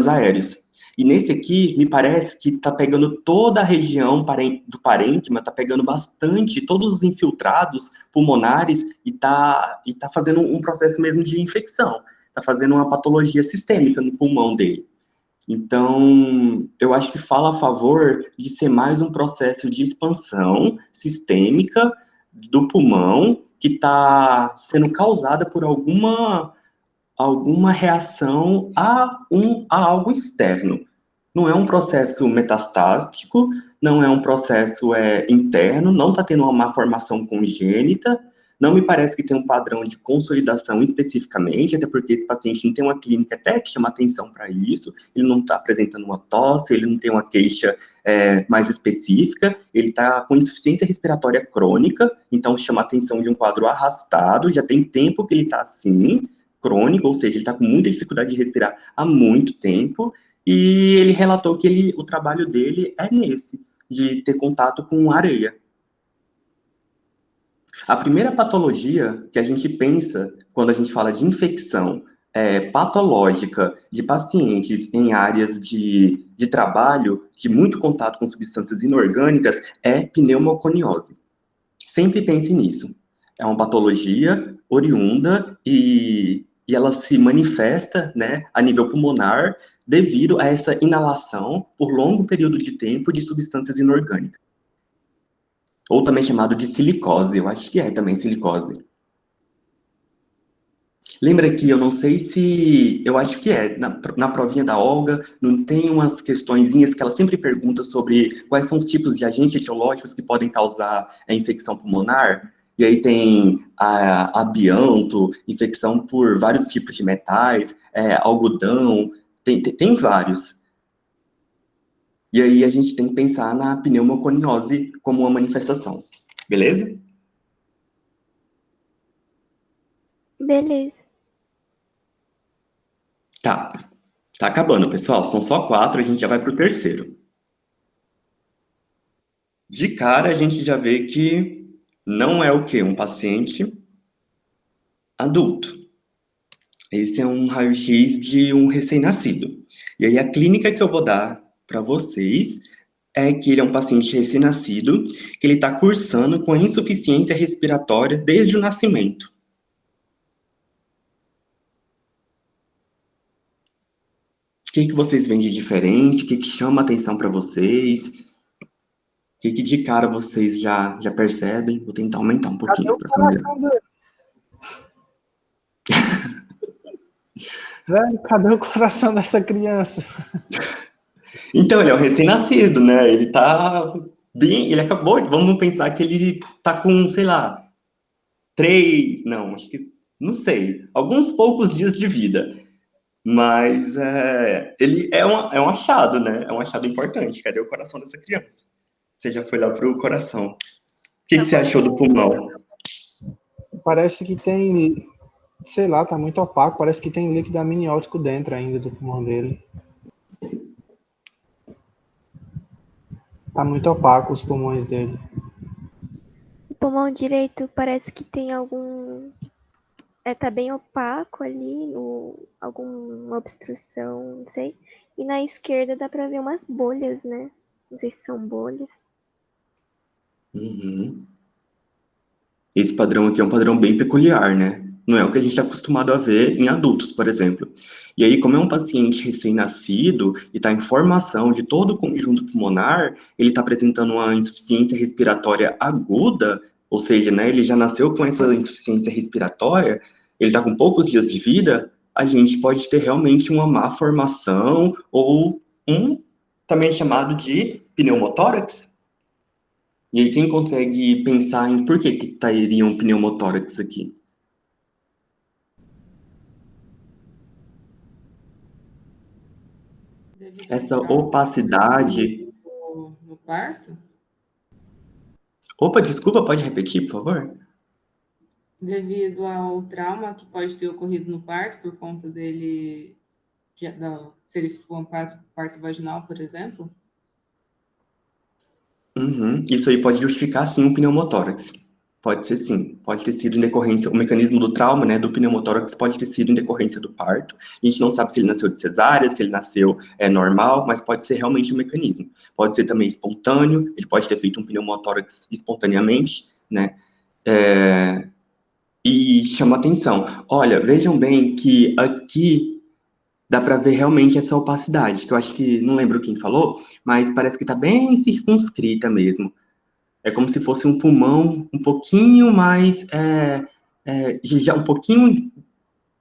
aéreos. E nesse aqui, me parece que está pegando toda a região do parênquima, está pegando bastante, todos os infiltrados pulmonares e está fazendo um processo mesmo de infecção. Está fazendo uma patologia sistêmica no pulmão dele. Então, eu acho que fala a favor de ser mais um processo de expansão sistêmica do pulmão que está sendo causada por alguma reação a algo externo. Não é um processo metastático, não é um processo interno, não está tendo uma má formação congênita, não me parece que tem um padrão de consolidação especificamente, até porque esse paciente não tem uma clínica até que chama atenção para isso, ele não está apresentando uma tosse, ele não tem uma queixa mais específica, ele está com insuficiência respiratória crônica, então chama atenção de um quadro arrastado, já tem tempo que ele está assim, crônico, ou seja, ele está com muita dificuldade de respirar há muito tempo, e ele relatou que o trabalho dele é nesse, de ter contato com areia. A primeira patologia que a gente pensa quando a gente fala de infecção patológica de pacientes em áreas de trabalho, de muito contato com substâncias inorgânicas, é pneumoconiose. Sempre pense nisso. É uma patologia oriunda e ela se manifesta, né, a nível pulmonar devido a essa inalação por longo período de tempo de substâncias inorgânicas. Ou também chamado de silicose, eu acho que é também silicose. Lembra que eu não sei se, eu acho que na provinha da Olga, não tem umas questõezinhas que ela sempre pergunta sobre quais são os tipos de agentes etiológicos que podem causar a infecção pulmonar? E aí tem a amianto, infecção por vários tipos de metais, algodão, tem vários. E aí a gente tem que pensar na pneumoconiose como uma manifestação, beleza? Beleza. Tá acabando, pessoal. São só 4, a gente já vai pro terceiro. De cara, a gente já vê que não é o quê? Um paciente adulto. Esse é um raio-x de um recém-nascido. E aí a clínica que eu vou dar para vocês é que ele é um paciente recém-nascido, que ele está cursando com insuficiência respiratória desde o nascimento. O que vocês veem de diferente? O que chama a atenção para vocês? O que de cara vocês já percebem? Vou tentar aumentar um pouquinho. Cadê o coração dele? Velho, cadê o coração dessa criança? Então, ele é um recém-nascido, né? Ele tá bem... Ele acabou... Vamos pensar que ele tá com, sei lá, 3... Não, acho que... Não sei. Alguns poucos dias de vida. Mas ele é um achado, né? É um achado importante. Cadê o coração dessa criança? Você já foi lá pro coração. O que você achou do pulmão? Parece que tem... Sei lá, tá muito opaco. Parece que tem líquido amniótico dentro ainda do pulmão dele. Tá muito opaco os pulmões dele. O pulmão direito parece que tem algum. Tá bem opaco ali, alguma obstrução, não sei. E na esquerda dá pra ver umas bolhas, né? Não sei se são bolhas. Uhum. Esse padrão aqui é um padrão bem peculiar, né? Não é o que a gente está acostumado a ver em adultos, por exemplo. E aí, como é um paciente recém-nascido e está em formação de todo o conjunto pulmonar, ele está apresentando uma insuficiência respiratória aguda, ou seja, né, ele já nasceu com essa insuficiência respiratória, ele está com poucos dias de vida, a gente pode ter realmente uma má formação ou também chamado de pneumotórax. E aí, quem consegue pensar em por que teria um pneumotórax aqui? Devido ao Essa trauma opacidade. no parto? Opa, desculpa, pode repetir, por favor? Devido ao trauma que pode ter ocorrido no parto, por conta dele, se ele for um parto vaginal, por exemplo? Uhum. Isso aí pode justificar, sim, um pneumotórax. Pode ser, sim. Pode ter sido em decorrência, o mecanismo do trauma, né, do pneumotórax pode ter sido em decorrência do parto. A gente não sabe se ele nasceu de cesárea, se ele nasceu normal, mas pode ser realmente um mecanismo. Pode ser também espontâneo, ele pode ter feito um pneumotórax espontaneamente, né? E chama atenção. Olha, vejam bem que aqui dá para ver realmente essa opacidade, que eu acho que, não lembro quem falou, mas parece que está bem circunscrita mesmo. É como se fosse um pulmão um pouquinho mais, já um pouquinho,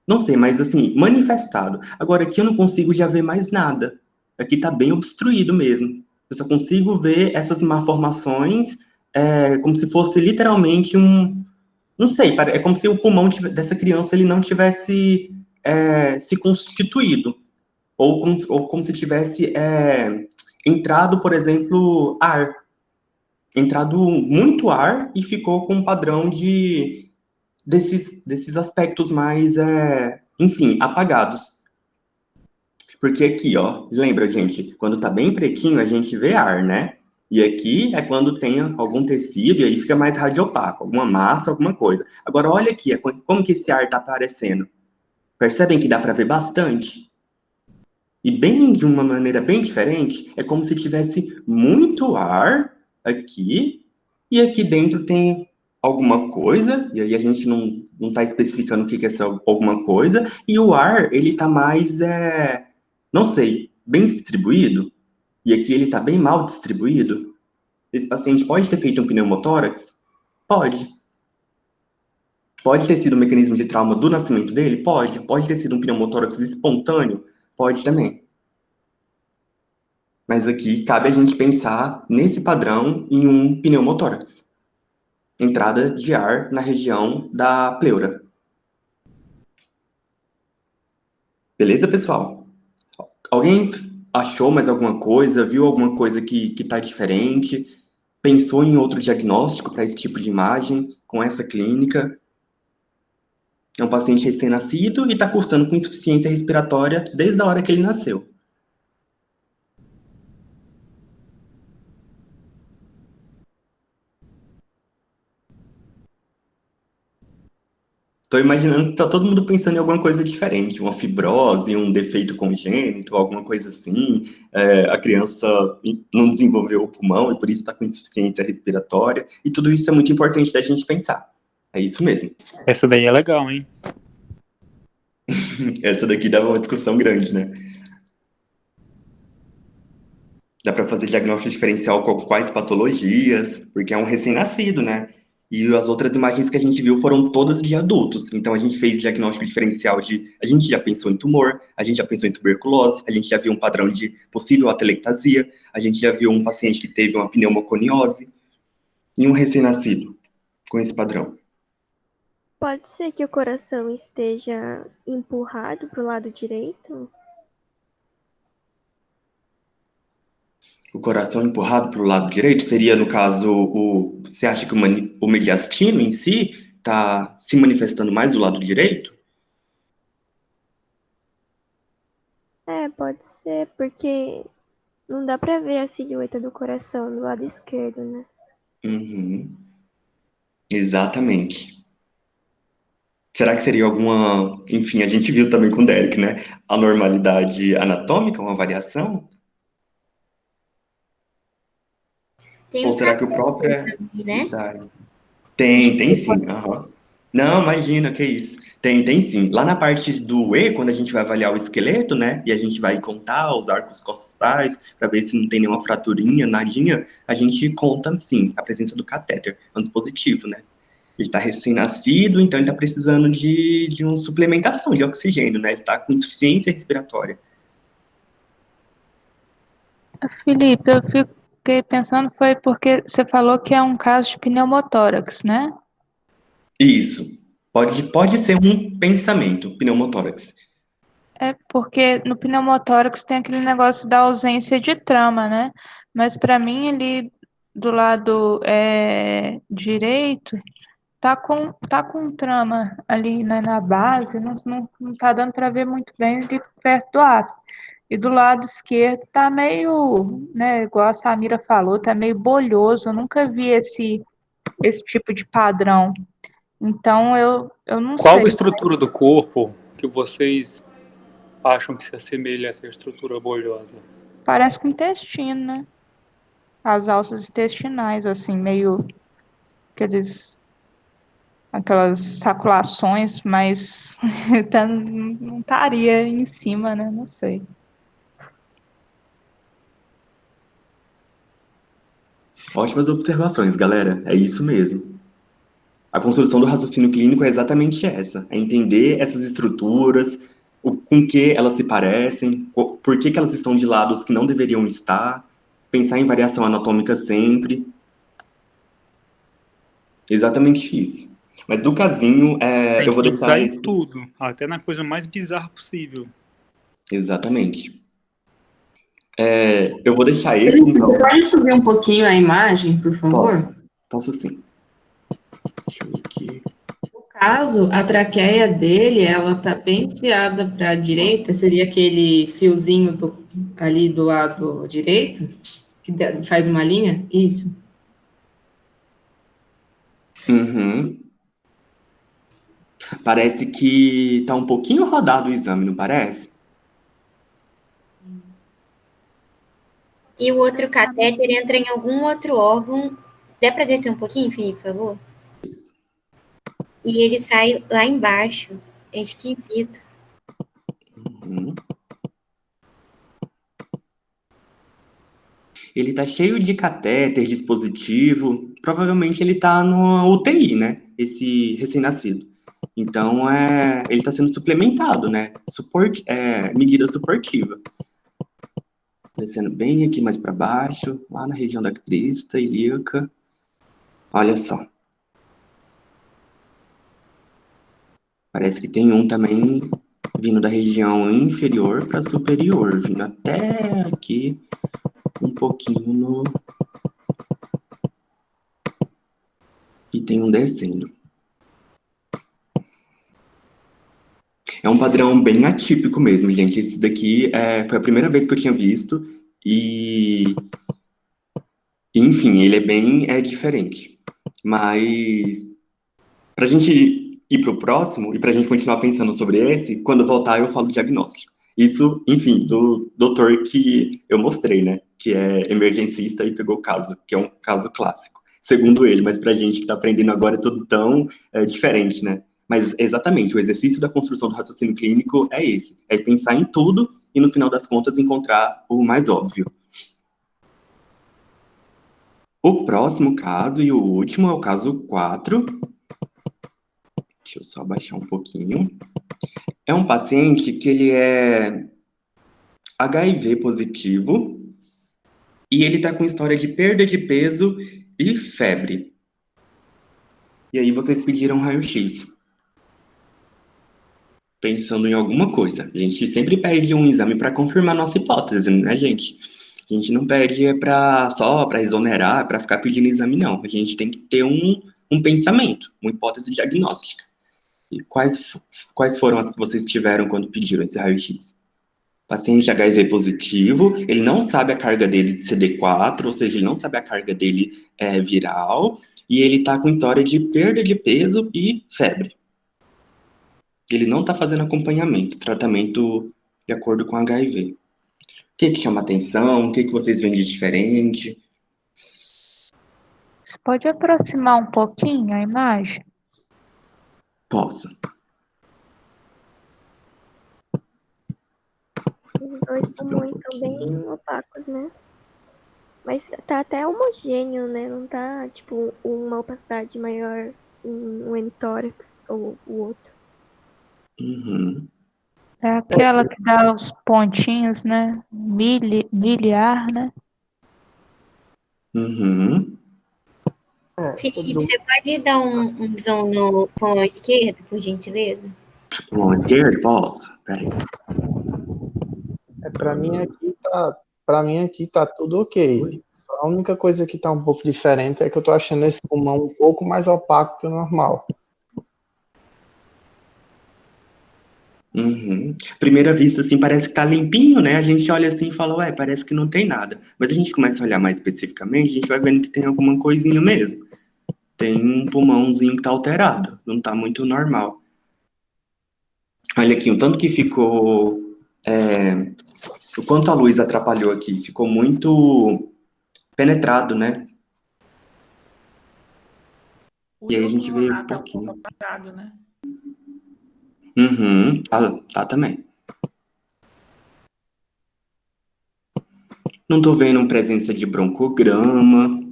não sei, mas assim, manifestado. Agora aqui eu não consigo já ver mais nada. Aqui está bem obstruído mesmo. Eu só consigo ver essas malformações como se fosse literalmente não sei, é como se o pulmão dessa criança ele não tivesse se constituído. Ou como se tivesse entrado, por exemplo, ar. Entrado muito ar e ficou com um padrão desses aspectos mais, enfim, apagados. Porque aqui, ó, lembra, gente, quando tá bem pretinho, a gente vê ar, né? E aqui é quando tem algum tecido e aí fica mais radiopaco, alguma massa, alguma coisa. Agora, olha aqui, como que esse ar tá aparecendo. Percebem que dá para ver bastante? E bem de uma maneira bem diferente, é como se tivesse muito ar aqui, e aqui dentro tem alguma coisa, e aí a gente não está especificando o que é essa alguma coisa, e o ar, ele está mais, não sei, bem distribuído, e aqui ele está bem mal distribuído. Esse paciente pode ter feito um pneumotórax? Pode. Pode ter sido um mecanismo de trauma do nascimento dele? Pode. Pode ter sido um pneumotórax espontâneo? Pode também. Mas aqui cabe a gente pensar nesse padrão em um pneumotórax. Entrada de ar na região da pleura. Beleza, pessoal? Alguém achou mais alguma coisa? Viu alguma coisa que está diferente? Pensou em outro diagnóstico para esse tipo de imagem com essa clínica? É um paciente recém-nascido e está cursando com insuficiência respiratória desde a hora que ele nasceu. Estou imaginando que tá todo mundo pensando em alguma coisa diferente, uma fibrose, um defeito congênito, alguma coisa assim. A criança não desenvolveu o pulmão e por isso está com insuficiência respiratória. E tudo isso é muito importante da gente pensar. É isso mesmo. Essa daí é legal, hein? Essa daqui dá uma discussão grande, né? Dá para fazer diagnóstico diferencial com quais patologias, porque é um recém-nascido, né? E as outras imagens que a gente viu foram todas de adultos. Então a gente fez diagnóstico diferencial de. A gente já pensou em tumor, a gente já pensou em tuberculose, a gente já viu um padrão de possível atelectasia, a gente já viu um paciente que teve uma pneumoconiose e um recém-nascido com esse padrão. Pode ser que o coração esteja empurrado para o lado direito? O coração empurrado para o lado direito seria, no caso, você acha que o mediastino em si está se manifestando mais do lado direito? Pode ser, porque não dá pra ver a silhueta do coração do lado esquerdo, né? Uhum. Exatamente. Será que seria alguma. Enfim, a gente viu também com o Derek, né? Anormalidade anatômica, uma variação? Tem Ou um será que o próprio catéter é também, né? idade? Tem sim. Aham. Não, imagina, que isso. Tem sim. Lá na parte do E, quando a gente vai avaliar o esqueleto, né? E a gente vai contar os arcos costais, para ver se não tem nenhuma fraturinha, nadinha, a gente conta sim a presença do catéter. É um dispositivo, né? Ele está recém-nascido, então ele está precisando de uma suplementação de oxigênio, né? Ele está com insuficiência respiratória. Felipe, eu fiquei pensando, foi porque você falou que é um caso de pneumotórax, né? Isso. Pode ser um pensamento, pneumotórax. É porque no pneumotórax tem aquele negócio da ausência de trama, né? Mas para mim ali do lado direito tá com trama ali na base, não tá dando para ver muito bem ali perto do ápice. E do lado esquerdo tá meio, né, igual a Samira falou, tá meio bolhoso. Eu nunca vi esse tipo de padrão. Então eu não Qual a sei. estrutura do corpo que vocês acham que se assemelha a essa estrutura bolhosa? Parece com intestino, né? As alças intestinais, assim, meio aquelas saculações, mas não estaria em cima, né? Não sei. Ótimas observações, galera. É isso mesmo. A construção do raciocínio clínico é exatamente essa: é entender essas estruturas, com que elas se parecem, por que elas estão de lados que não deveriam estar, pensar em variação anatômica sempre. Exatamente isso. Mas do casinho, Tem eu que vou deixar pensar em esse. tudo, até na coisa mais bizarra possível. Exatamente. Eu vou deixar esse, Felipe, então. você pode subir um pouquinho a imagem, por favor? Posso sim. Deixa eu ver aqui. No caso, a traqueia dele, ela tá bem desviada para a direita, seria aquele fiozinho ali do lado direito, que faz uma linha? Isso. Uhum. Parece que tá um pouquinho rodado o exame, não parece? E o outro catéter entra em algum outro órgão. Dá para descer um pouquinho, Felipe, por favor? E ele sai lá embaixo. É esquisito. Uhum. Ele tá cheio de catéter, dispositivo. Provavelmente ele tá no UTI, né? Esse recém-nascido. Então, ele tá sendo suplementado, né? Medida suportiva. Descendo bem aqui mais para baixo, lá na região da crista ilíaca. Olha só. Parece que tem um também vindo da região inferior para superior, vindo até aqui um pouquinho no. E tem um descendo. É um padrão bem atípico mesmo, gente. Esse daqui foi a primeira vez que eu tinha visto e, enfim, ele é bem diferente. Mas para a gente ir para o próximo e para a gente continuar pensando sobre esse, quando eu voltar eu falo diagnóstico. Isso, enfim, do doutor que eu mostrei, né? Que é emergencista e pegou o caso, que é um caso clássico, segundo ele. Mas para a gente que está aprendendo agora é tudo tão diferente, né? Mas exatamente, o exercício da construção do raciocínio clínico é esse: é pensar em tudo e no final das contas encontrar o mais óbvio. O próximo caso e o último é o caso 4. Deixa eu só baixar um pouquinho. É um paciente que ele é HIV positivo e ele tá com história de perda de peso e febre. E aí vocês pediram raio-x. Pensando em alguma coisa. A gente sempre pede um exame para confirmar nossa hipótese, né, gente? A gente não pede só para exonerar, para ficar pedindo exame, não. A gente tem que ter um pensamento, uma hipótese diagnóstica. E quais foram as que vocês tiveram quando pediram esse raio-x? Paciente HIV positivo, ele não sabe a carga dele de CD4, ou seja, ele não sabe a carga dele viral, e ele tá com história de perda de peso e febre. Ele não tá fazendo acompanhamento, tratamento de acordo com HIV. O que chama atenção? O que vocês veem de diferente? Você pode aproximar um pouquinho a imagem? Posso. Os dois pulmões estão bem opacos, né? Mas tá até homogêneo, né? Não tá, tipo, uma opacidade maior em um hemitórax ou o outro. Uhum. É aquela que dá os pontinhos, né? Miliar, né? Uhum. Felipe, você pode dar um zoom no pulmão esquerdo, por gentileza? Pulmão esquerdo? Posso? Peraí. Para mim aqui tá tudo ok. A única coisa que tá um pouco diferente é que eu tô achando esse pulmão um pouco mais opaco que o normal. Uhum. Primeira vista, assim, parece que tá limpinho, né? A gente olha assim e fala, ué, parece que não tem nada. Mas a gente começa a olhar mais especificamente, a gente vai vendo que tem alguma coisinha mesmo. Tem um pulmãozinho que tá alterado, não tá muito normal. Olha aqui, o tanto que ficou... o quanto a luz atrapalhou aqui. Ficou muito penetrado, né? O E aí a meu gente vê pulmonar um tá um pouco pouquinho. apagado, né? Uhum, tá também. Não tô vendo presença de broncograma,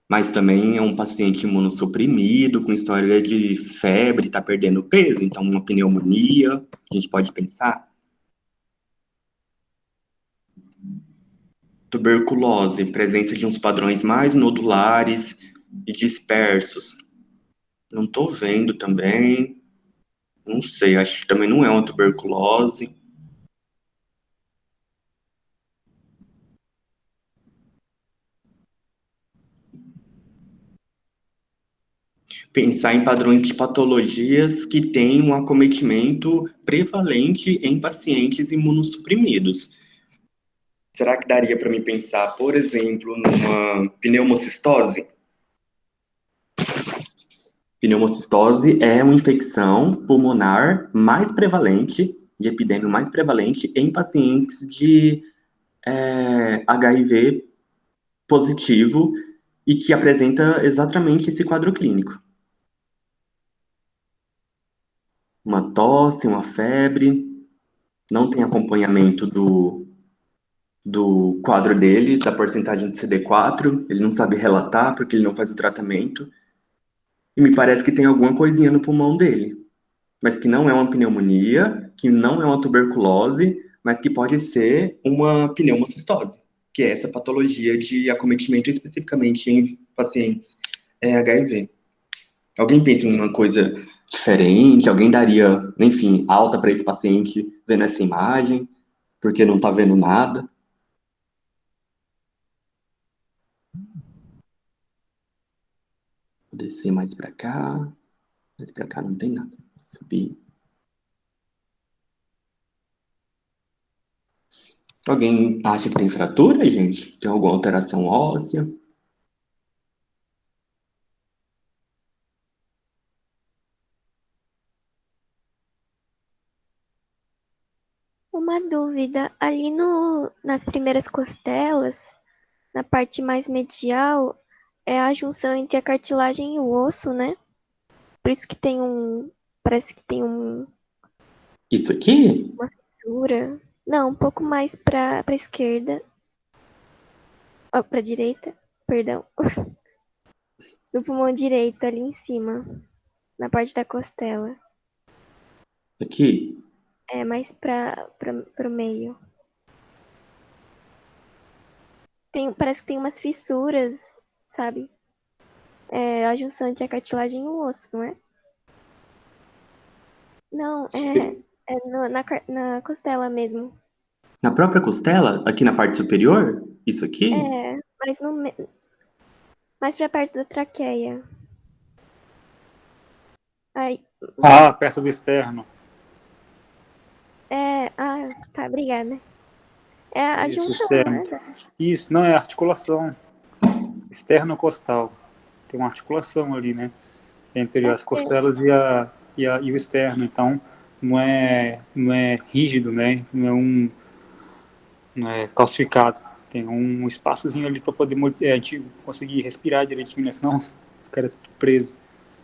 mas também é um paciente imunossuprimido, com história de febre, tá perdendo peso, então uma pneumonia, a gente pode pensar. Tuberculose, presença de uns padrões mais nodulares e dispersos. Não tô vendo também, não sei, acho que também não é uma tuberculose. Pensar em padrões de patologias que têm um acometimento prevalente em pacientes imunossuprimidos. Será que daria para mim pensar, por exemplo, numa pneumocistose? Pneumocistose é uma infecção pulmonar mais prevalente, de epidemia mais prevalente em pacientes de HIV positivo e que apresenta exatamente esse quadro clínico. Uma tosse, uma febre, não tem acompanhamento do quadro dele, da porcentagem de CD4, ele não sabe relatar porque ele não faz o tratamento. E me parece que tem alguma coisinha no pulmão dele, mas que não é uma pneumonia, que não é uma tuberculose, mas que pode ser uma pneumocistose, que é essa patologia de acometimento especificamente em pacientes HIV. Alguém pensa em uma coisa diferente? Alguém daria, enfim, alta para esse paciente vendo essa imagem, porque não está vendo nada? Vou descer mais para cá. Mais para cá não tem nada. Vou subir. Alguém acha que tem fratura, gente? Tem alguma alteração óssea? Uma dúvida, ali nas primeiras costelas, na parte mais medial, é a junção entre a cartilagem e o osso, né? Por isso que parece que tem Isso aqui? uma fissura. Não, um pouco mais para esquerda. Ó, para direita, perdão. No pulmão direito, ali em cima, na parte da costela. Aqui? É mais pro meio. Parece que tem umas fissuras, sabe? É a junção entre a cartilagem e o osso, não é? Não, na costela mesmo. Na própria costela? Aqui na parte superior? Isso aqui? É, mas mais pra perto da traqueia. Aí, Perto do externo. Tá, obrigada. É a Isso, junção, externo. né? Isso, não, é articulação externo-costal. Tem uma articulação ali, né? Entre as costelas e o externo. Então, não é rígido, né? Não é calcificado. Tem um espaçozinho ali para poder a gente conseguir respirar direitinho, né? Senão ficaria tudo preso.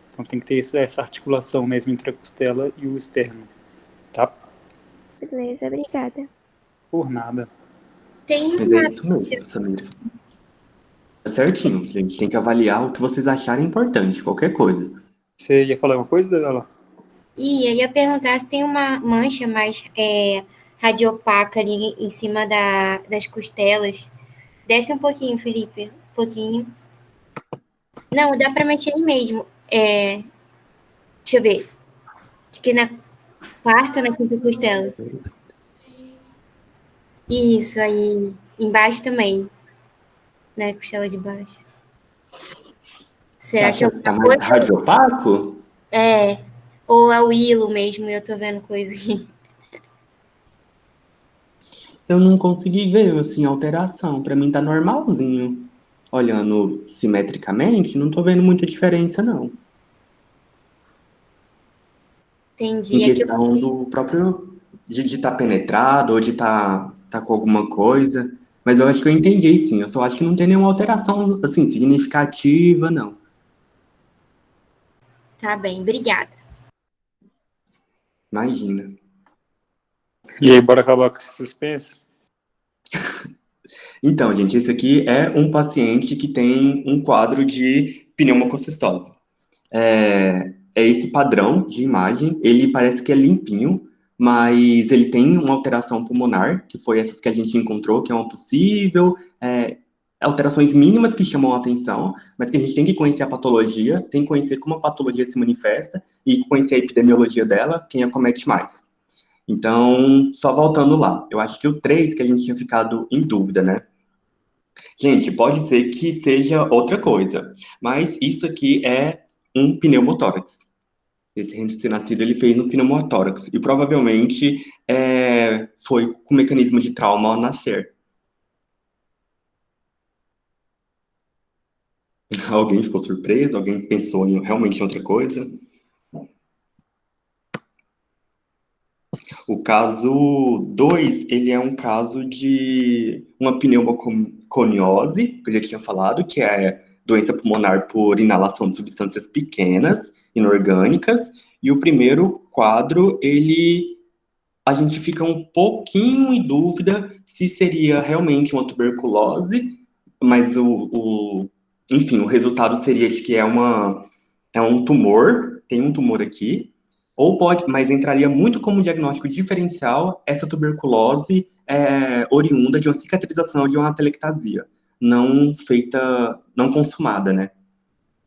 Então tem que ter essa articulação mesmo entre a costela e o externo. Tá? Beleza, obrigada. Por nada. Tem Mas é isso mesmo, Samira. Tá certinho. A gente tem que avaliar o que vocês acharem importante, qualquer coisa. Você ia falar uma coisa, Dela? E eu ia perguntar se tem uma mancha mais radiopaca ali em cima das costelas. Desce um pouquinho, Felipe. Um pouquinho. Não, dá para mexer aí mesmo. Deixa eu ver. Acho que na quarta ou na quinta costela. Isso, aí. Embaixo também. Na costela de baixo. Será que Acha que tá mais radiopaco? Ou é o hilo mesmo, eu tô vendo coisa aqui. Eu não consegui ver, assim, alteração. Pra mim tá normalzinho. Olhando simetricamente, não tô vendo muita diferença, não. Entendi. Em questão do próprio... de estar penetrado ou de tá com alguma coisa. Mas eu acho que eu entendi, sim. Eu só acho que não tem nenhuma alteração, assim, significativa, não. Tá bem, obrigada. Imagina. E aí, bora acabar com esse suspense? Então, gente, esse aqui é um paciente que tem um quadro de pneumococistose. É esse padrão de imagem, ele parece que é limpinho, mas ele tem uma alteração pulmonar, que foi essas que a gente encontrou, que é uma possível, alterações mínimas que chamam a atenção, mas que a gente tem que conhecer a patologia, tem que conhecer como a patologia se manifesta e conhecer a epidemiologia dela, quem acomete mais. Então, só voltando lá, eu acho que o 3 que a gente tinha ficado em dúvida, né? Gente, pode ser que seja outra coisa, mas isso aqui é um pneumotórax. Esse recém-nascido ele fez um pneumotórax e provavelmente foi com mecanismo de trauma ao nascer. Alguém ficou surpreso? Alguém pensou realmente em outra coisa? O caso 2, ele é um caso de uma pneumoconiose, que eu já tinha falado, que é doença pulmonar por inalação de substâncias pequenas, inorgânicas, e o primeiro quadro, a gente fica um pouquinho em dúvida se seria realmente uma tuberculose, mas enfim, o resultado seria de que é um tumor, tem um tumor aqui, mas entraria muito como diagnóstico diferencial essa tuberculose oriunda de uma cicatrização de uma atelectasia, não consumada, né?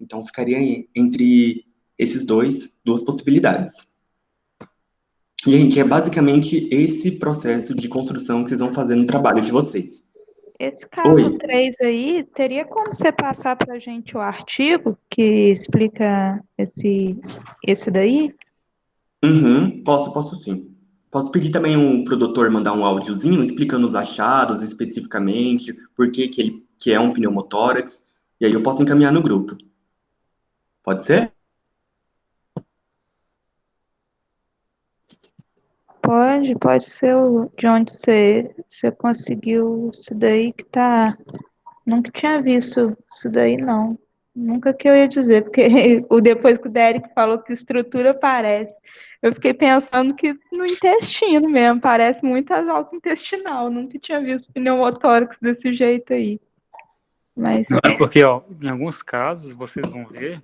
Então ficaria entre esses duas possibilidades. Gente, é basicamente esse processo de construção que vocês vão fazer no trabalho de vocês. Esse caso Oi. 3 aí, teria como você passar para a gente o artigo que explica esse daí? Posso sim. Posso pedir também pro doutor mandar um áudiozinho explicando os achados especificamente, por que que é um pneumotórax, e aí eu posso encaminhar no grupo. Pode ser? Pode ser de onde você conseguiu isso daí que tá. Nunca tinha visto isso daí, não. Nunca que eu ia dizer, porque depois que o Derek falou que estrutura parece, eu fiquei pensando que no intestino mesmo, parece muito asalto intestinal. Nunca tinha visto pneumotórax desse jeito aí. Mas Não é porque, ó, em alguns casos, vocês vão ver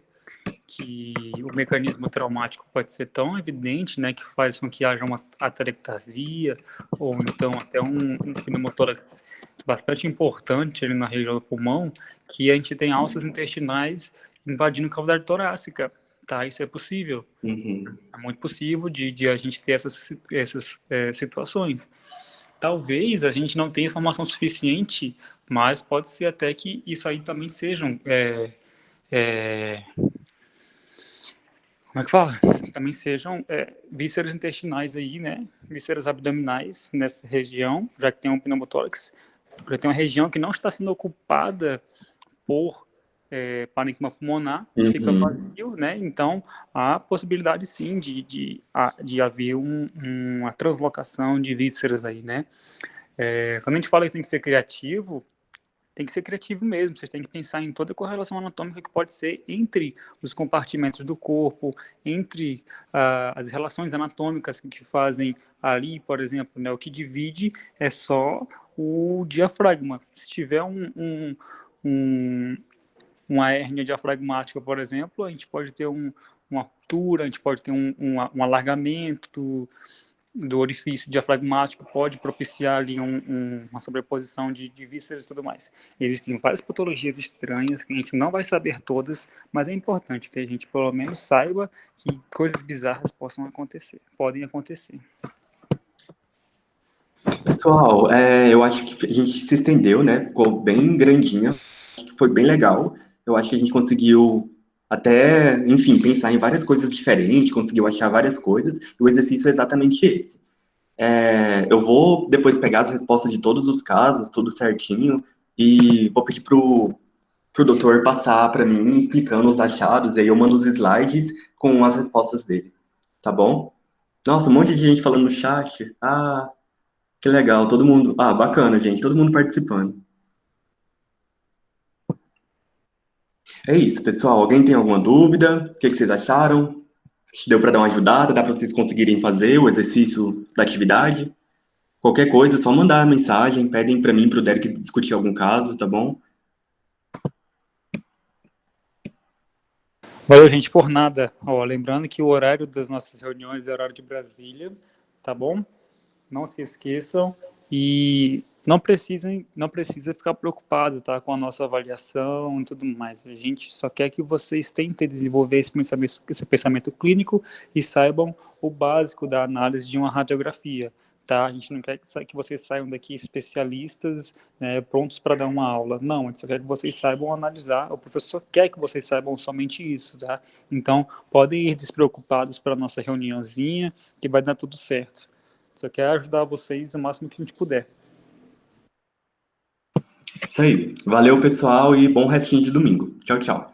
que o mecanismo traumático pode ser tão evidente, né, que faz com que haja uma atelectasia, ou então até um pneumotórax bastante importante ali na região do pulmão, que a gente tem alças intestinais invadindo a cavidade torácica, tá? Isso é possível. É muito possível de a gente ter essas situações. Talvez a gente não tenha informação suficiente, mas pode ser até que isso aí também sejam como é que fala? Também sejam vísceras intestinais aí, né? Vísceras abdominais nessa região, já que tem um pneumotórax, porque tem uma região que não está sendo ocupada por parênquima pulmonar, fica vazio, né? Então, há possibilidade, sim, de haver uma translocação de vísceras aí, né? Quando a gente fala que tem que ser criativo mesmo. Vocês têm que pensar em toda a correlação anatômica que pode ser entre os compartimentos do corpo, entre as relações anatômicas que fazem ali, por exemplo, né? O que divide é só o diafragma. Se tiver uma hérnia diafragmática, por exemplo, a gente pode ter uma altura, a gente pode ter um alargamento do orifício diafragmático, pode propiciar ali uma sobreposição de vísceras e tudo mais. Existem várias patologias estranhas que a gente não vai saber todas, mas é importante que a gente pelo menos saiba que coisas bizarras podem acontecer. Pessoal, eu acho que a gente se estendeu, né? Ficou bem grandinha, acho que foi bem legal. Eu acho que a gente conseguiu até, enfim, pensar em várias coisas diferentes, conseguiu achar várias coisas, e o exercício é exatamente esse. Eu vou depois pegar as respostas de todos os casos, tudo certinho, e vou pedir pro doutor passar para mim, explicando os achados, aí eu mando os slides com as respostas dele, tá bom? Nossa, um monte de gente falando no chat. Ah, que legal, todo mundo. Ah, bacana, gente, todo mundo participando. É isso, pessoal. Alguém tem alguma dúvida? O que vocês acharam? Deu para dar uma ajudada? Dá para vocês conseguirem fazer o exercício da atividade? Qualquer coisa, é só mandar a mensagem, pedem para mim, para o Derek discutir algum caso, tá bom? Valeu, gente, por nada. Lembrando que o horário das nossas reuniões é horário de Brasília, tá bom? Não se esqueçam e não precisa ficar preocupado, tá, com a nossa avaliação e tudo mais. A gente só quer que vocês tentem desenvolver esse pensamento clínico e saibam o básico da análise de uma radiografia, tá? A gente não quer que vocês saiam daqui especialistas, prontos para dar uma aula. Não, a gente só quer que vocês saibam analisar. O professor quer que vocês saibam somente isso, tá? Então, podem ir despreocupados para a nossa reuniãozinha, que vai dar tudo certo. Só quer ajudar vocês o máximo que a gente puder. Isso aí. Valeu, pessoal, e bom restinho de domingo. Tchau, tchau.